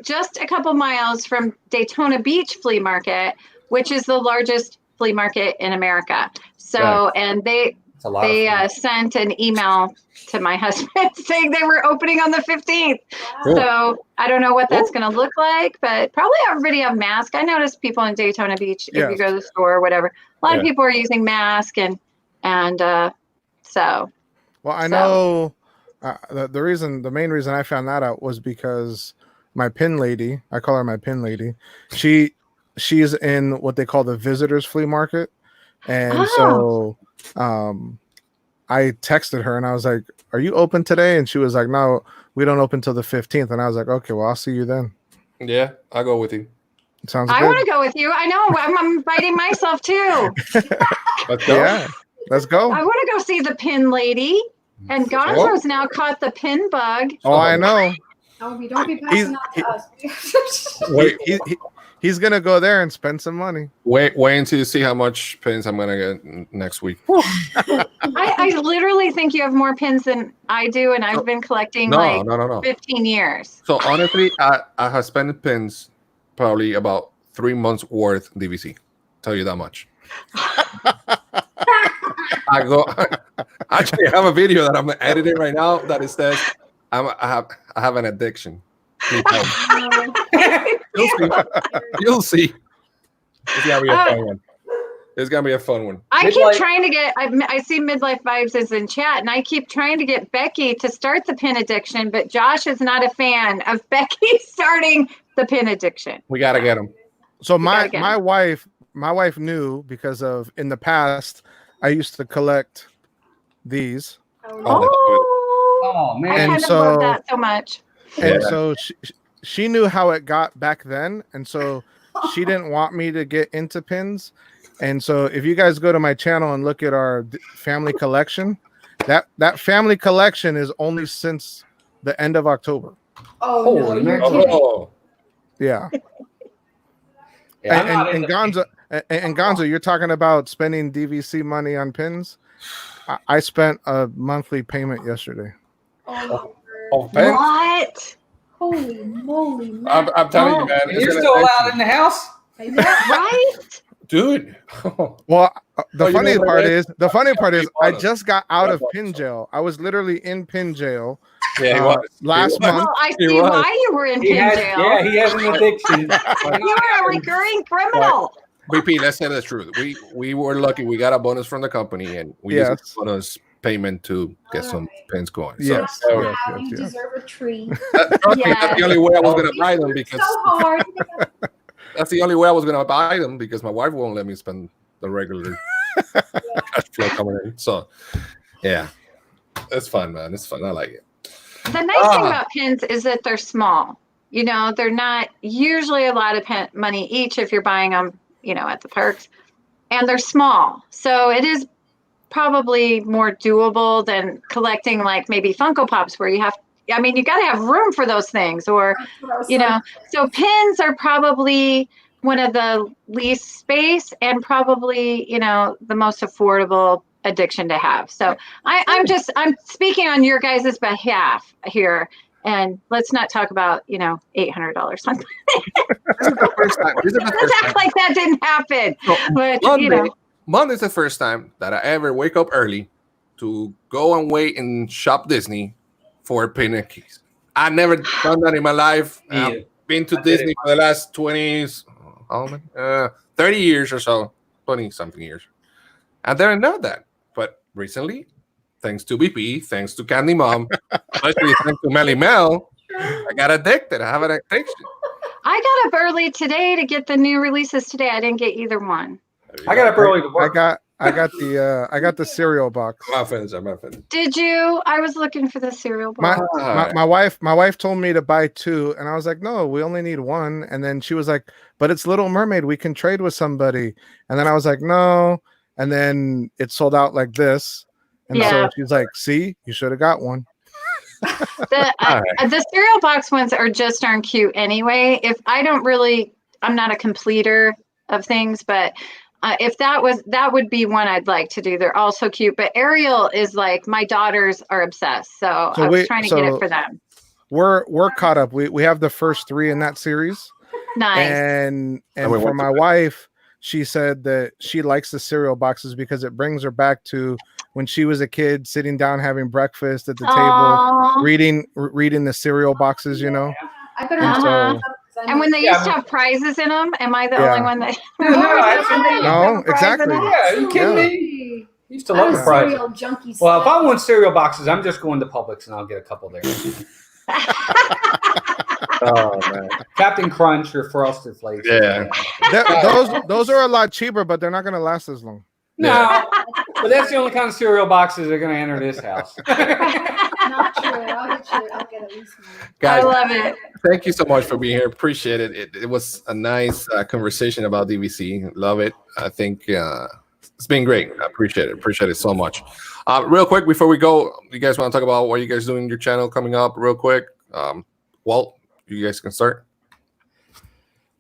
just a couple miles from Daytona Beach Flea Market, which is the largest flea market in America. So, Right. and they it's a lot of fun. sent an email to my husband saying they were opening on the 15th. Cool. So I don't know what that's going to look like, but probably everybody have masks. I noticed people in Daytona Beach, if you Yes. go to the store or whatever, a lot of Yeah. people are using masks and so. Well, I So- know the main reason I found that out was because my pin lady, I call her my pin lady, she's in what they call the visitors flea market. And so I texted her and I was like, "Are you open today?" And she was like, "No, we don't open till the 15th." And I was like, "Okay, well, I'll see you then." yeah, I'll go with you. Sounds I good. want to go with you. I know. I'm inviting myself too. Let's go. Yeah, let's go. I want to go see the pin lady. And Gonzo's now caught the pin bug. Oh, I know. Oh, we don't be passing out to us. Wait, He's gonna go there and spend some money. wait until you see how much pins I'm gonna get next week. I literally think you have more pins than I do, and I've been collecting like No. 15 years. So honestly, I have spent pins probably about 3 months worth DVC. Tell you that much. I go. Actually, I have a video that I'm editing right now that it says I have an addiction. Please help. You'll see. You'll see. It's gonna be a fun one. It's gonna be a fun one. I Midlife- keep trying to get. I see Midlife Vibes is in chat, and I keep trying to get Becky to start the pin addiction, but Josh is not a fan of Becky starting the pin addiction. We gotta get them. So gotta get my wife knew because of in the past I used to collect these, Oh, Oh, Oh I man. And kind of so- love that so much. and Yeah. so she knew how it got back then, and so she didn't want me to get into pins. And so if you guys go to my channel and look at our family collection, that family collection is only since the end of October. Oh no, Holy you're mackerel. kidding. Oh, Yeah. Yeah, I'm not and into Gonzo, and Gonzo, you're talking about spending DVC money on pins. I spent a monthly payment yesterday. Oh, my word. oh, Pence? What? Holy moly! I'm telling you, Oh. man. And it's you're gonna still take allowed you. in the house? I know. Right? Dude. Well, the Oh, you funny know what part it is, I bought just got out Yeah, of bought pin some. jail. I was literally in pin jail Yeah, he Uh, was. last He was. month. Well, I He see was. why you were in He pin has, jail. yeah, he has an addiction. You are a recurring criminal. BP, let's say the truth. We were lucky. We got a bonus from the company, and we used Yes. the bonus payment to get some pins going. So, Yes. so Yes, Wow, you yes. deserve a treat. trust me, that's the only way I was gonna buy them You because so hard. that's the only way I was gonna buy them because my wife won't let me spend the regular cash flow coming in. So, yeah, it's fun, man. It's fun. I like it. The nice thing about pins is that they're small. You know, they're not usually a lot of money each if you're buying them, you know, at the parks. And they're small. So it is probably more doable than collecting like maybe Funko Pops where you have, I mean, you got to have room for those things or, you know, so pins are probably one of the least space and probably, you know, the most affordable addiction to have. So I'm speaking on your guys' behalf here. And let's not talk about, you know, $800 something. This is the first time. This is the Let's first act time. like that didn't happen. So, But, you Monday, know, Monday's the first time that I ever wake up early to go and wait and shop Disney for a pin and keys. I never done that in my life. Me either. I've been to I did Disney it. for the last 30 years or so, 20 something years. I didn't know that. But recently, thanks to BP, thanks to Candy Mom, especially thanks to Melly Mel, I got addicted. I have an addiction. I got up early today to get the new releases today. I didn't get either one. I got up early to work. I got the cereal box. I'm not finished. Did you? I was looking for the cereal box. My wife told me to buy 2, and I was like, no, we only need 1. And then she was like, but it's Little Mermaid, we can trade with somebody. And then I was like, no. And then it sold out like this. And so Yeah. she's like, see, you should have got one. The cereal box ones are just darn cute anyway. If I don't really, I'm not a completer of things, but if that would be one I'd like to do. They're all so cute. But Ariel is like, my daughters are obsessed. So I was trying to get it for them. We're caught up. We have the first 3 in that series. Nice. And we for went my to bed. wife, she said that she likes the cereal boxes because it brings her back to when she was a kid, sitting down having breakfast at the table, Aw. reading the cereal boxes, you know. I better And not. so- And when they Yeah, used to have prizes in them, am I the Yeah. only one that? No, exactly. Yeah, are you kidding Yeah. me? I used to I'm love a the prize. cereal junkie. Well, if I still. want cereal boxes, I'm just going to Publix and I'll get a couple there. Oh man. Captain Crunch or Frosted Flakes. Yeah. Those are a lot cheaper, but they're not going to last as long. No, but that's the only kind of cereal boxes that are going to enter this house. Not true. I'll get at least one. I Guys, love it. thank you so much for being here. Appreciate it. It was a nice conversation about DVC. Love it. I think it's been great. I appreciate it. Appreciate it so much. Real quick before we go, you guys want to talk about what you guys doing in your channel coming up? Real quick, Walt, you guys can start.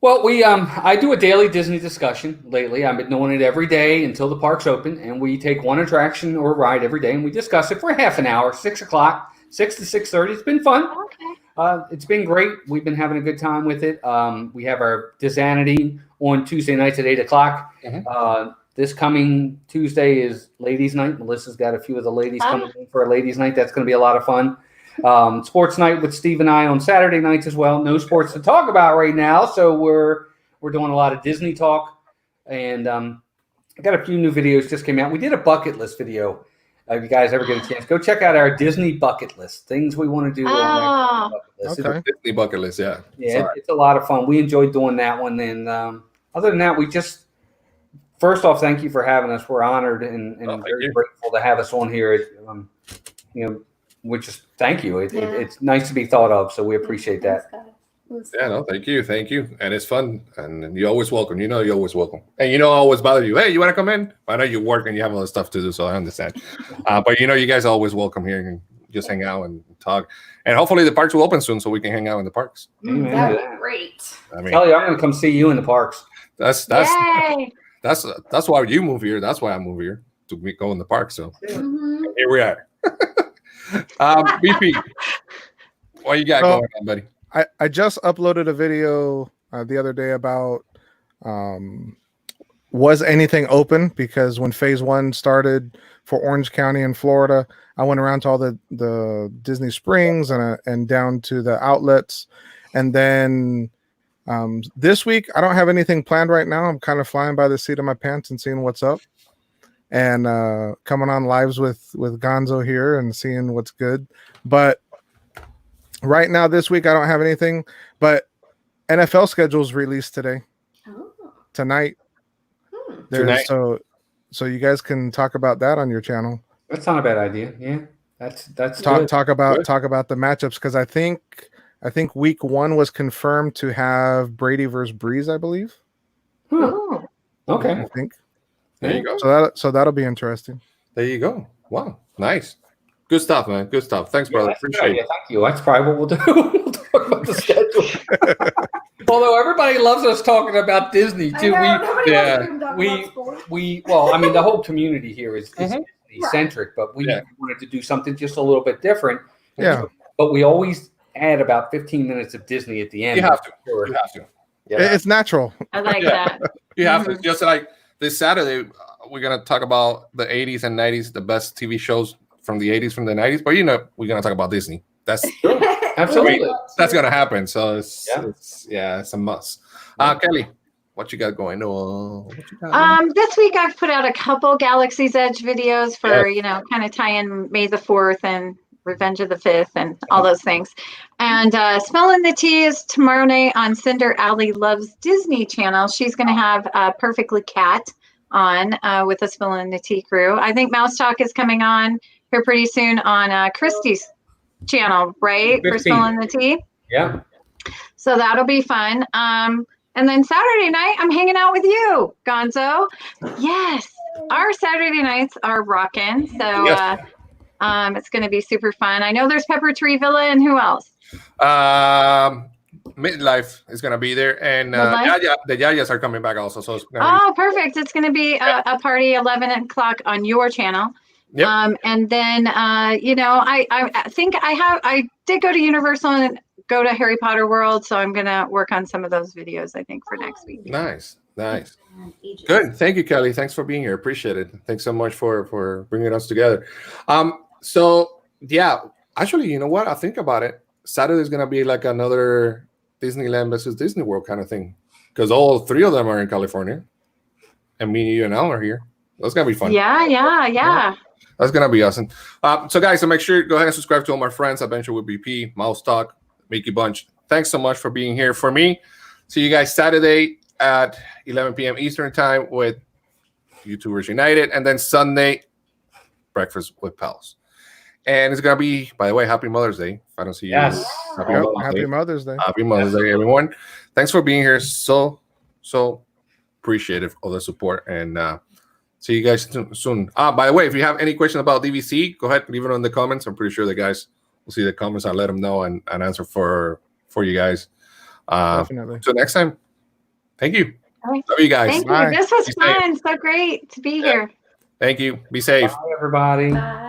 Well, I do a daily Disney discussion lately. I've been doing it every day until the park's open, and we take one attraction or ride every day, and we discuss it for half an hour, 6 o'clock, 6 to 6:30. It's been fun. Okay. It's been great. We've been having a good time with it. We have our Disanity on Tuesday nights at 8 o'clock. Mhm. This coming Tuesday is Ladies' Night. Melissa's got a few of the ladies coming in for a Ladies' Night. That's going to be a lot of fun. Sports night with Steve and I on Saturday nights as well. No sports to talk about right now, so we're doing a lot of Disney talk, and I got a few new videos just came out. We did a bucket list video. If you guys ever get a chance, go check out our Disney bucket list. Things we want to do on our bucket list. Okay. Disney bucket list, yeah. It's a lot of fun. We enjoyed doing that one. And other than that, first off, thank you for having us. We're honored and very grateful to have us on here. We just thank you. It's nice to be thought of, so we appreciate that. Yeah, no, thank you, and it's fun, and you're always welcome. You're always welcome, and I always bother you. Hey, you want to come in? I know you work and you have a lot of stuff to do, so I understand. But you guys are always welcome here and just hang out and talk. And hopefully the parks will open soon, so we can hang out in the parks. That would be great. I mean, Kelly, I'm going to come see you in the parks. That's why you move here. That's why I move here to go in the park. So here we are. BP, what you got going on, buddy? I just uploaded a video the other day about was anything open, because when phase 1 started for Orange County in Florida, I went around to all the Disney Springs and down to the outlets. And then this week, I don't have anything planned right now. I'm kind of flying by the seat of my pants and seeing what's up, and coming on lives with Gonzo here and seeing what's good. But right now, this week, I don't have anything, but NFL schedule's released today. Tonight. So you guys can talk about that on your channel. That's not a bad idea. Yeah. That's talk about the matchups, because I think week 1 was confirmed to have Brady versus Breeze, I believe. Oh. Okay. I think. There you go. So that'll be interesting. There you go. Wow. Nice. Good stuff, man. Good stuff. Thanks, brother. Appreciate it. Thank you. That's probably what we'll do. We'll talk about the schedule. Although everybody loves us talking about Disney too. Well, I mean, the whole community here is Disney-centric, but we wanted to do something just a little bit different. Yeah. But we always add about 15 minutes of Disney at the end. You have to. You have to. Yeah. It's natural. I like that. You have to. Just like this Saturday, we're going to talk about the 80s and 90s, the best TV shows from the 80s, from the 90s. But, we're going to talk about Disney. That's absolutely. That's going to happen. So, it's a must. Kelly, what you got going on? This week I've put out a couple Galaxy's Edge videos for, kind of tie in May the 4th and Revenge of the 5th and all those things. And Smelling the Tea is tomorrow night on Cinder Alley Loves Disney channel. She's going to have Perfectly Cat on with the Smelling the Tea crew. I think Mouse Talk is coming on here pretty soon on Christy's channel, right? For Smelling the Tea. Yeah. So that'll be fun. And then Saturday night, I'm hanging out with you, Gonzo. Yes, our Saturday nights are rocking. So it's going to be super fun. I know there's Pepper Tree Villa, and who else? Midlife is going to be there, and the Yayas are coming back also. So perfect. It's going to be a party 11 o'clock on your channel. Yep. And then, I think I did go to Universal and go to Harry Potter World. So I'm going to work on some of those videos, I think, for next week. Nice. Good. Thank you, Kelly. Thanks for being here. Appreciate it. Thanks so much for bringing us together. Actually, you know what? I think about it. Saturday is going to be like another Disneyland versus Disney World kind of thing, because all 3 of them are in California, and me, you, and Al are here. That's going to be fun. Yeah. That's going to be awesome. So, guys, make sure go ahead and subscribe to all my friends, Adventure with BP, Mouse Talk, Mickey Bunch. Thanks so much for being here. For me, see you guys Saturday at 11 p.m. Eastern time with YouTubers United, and then Sunday, Breakfast with Pals. And it's going to be, by the way, Happy Mother's Day. If I don't see you. Yes. Happy Mother's Day. Happy Mother's Day, everyone. Thanks for being here. So appreciative of the support, and see you guys soon. By the way, if you have any question about DVC, go ahead and leave it in the comments. I'm pretty sure the guys will see the comments. I'll let them know and answer for you guys. Definitely. Until next time, thank you. All right. Love you guys. Thank you. This was fun. So great to be here. Thank you. Be safe. Bye, everybody. Bye.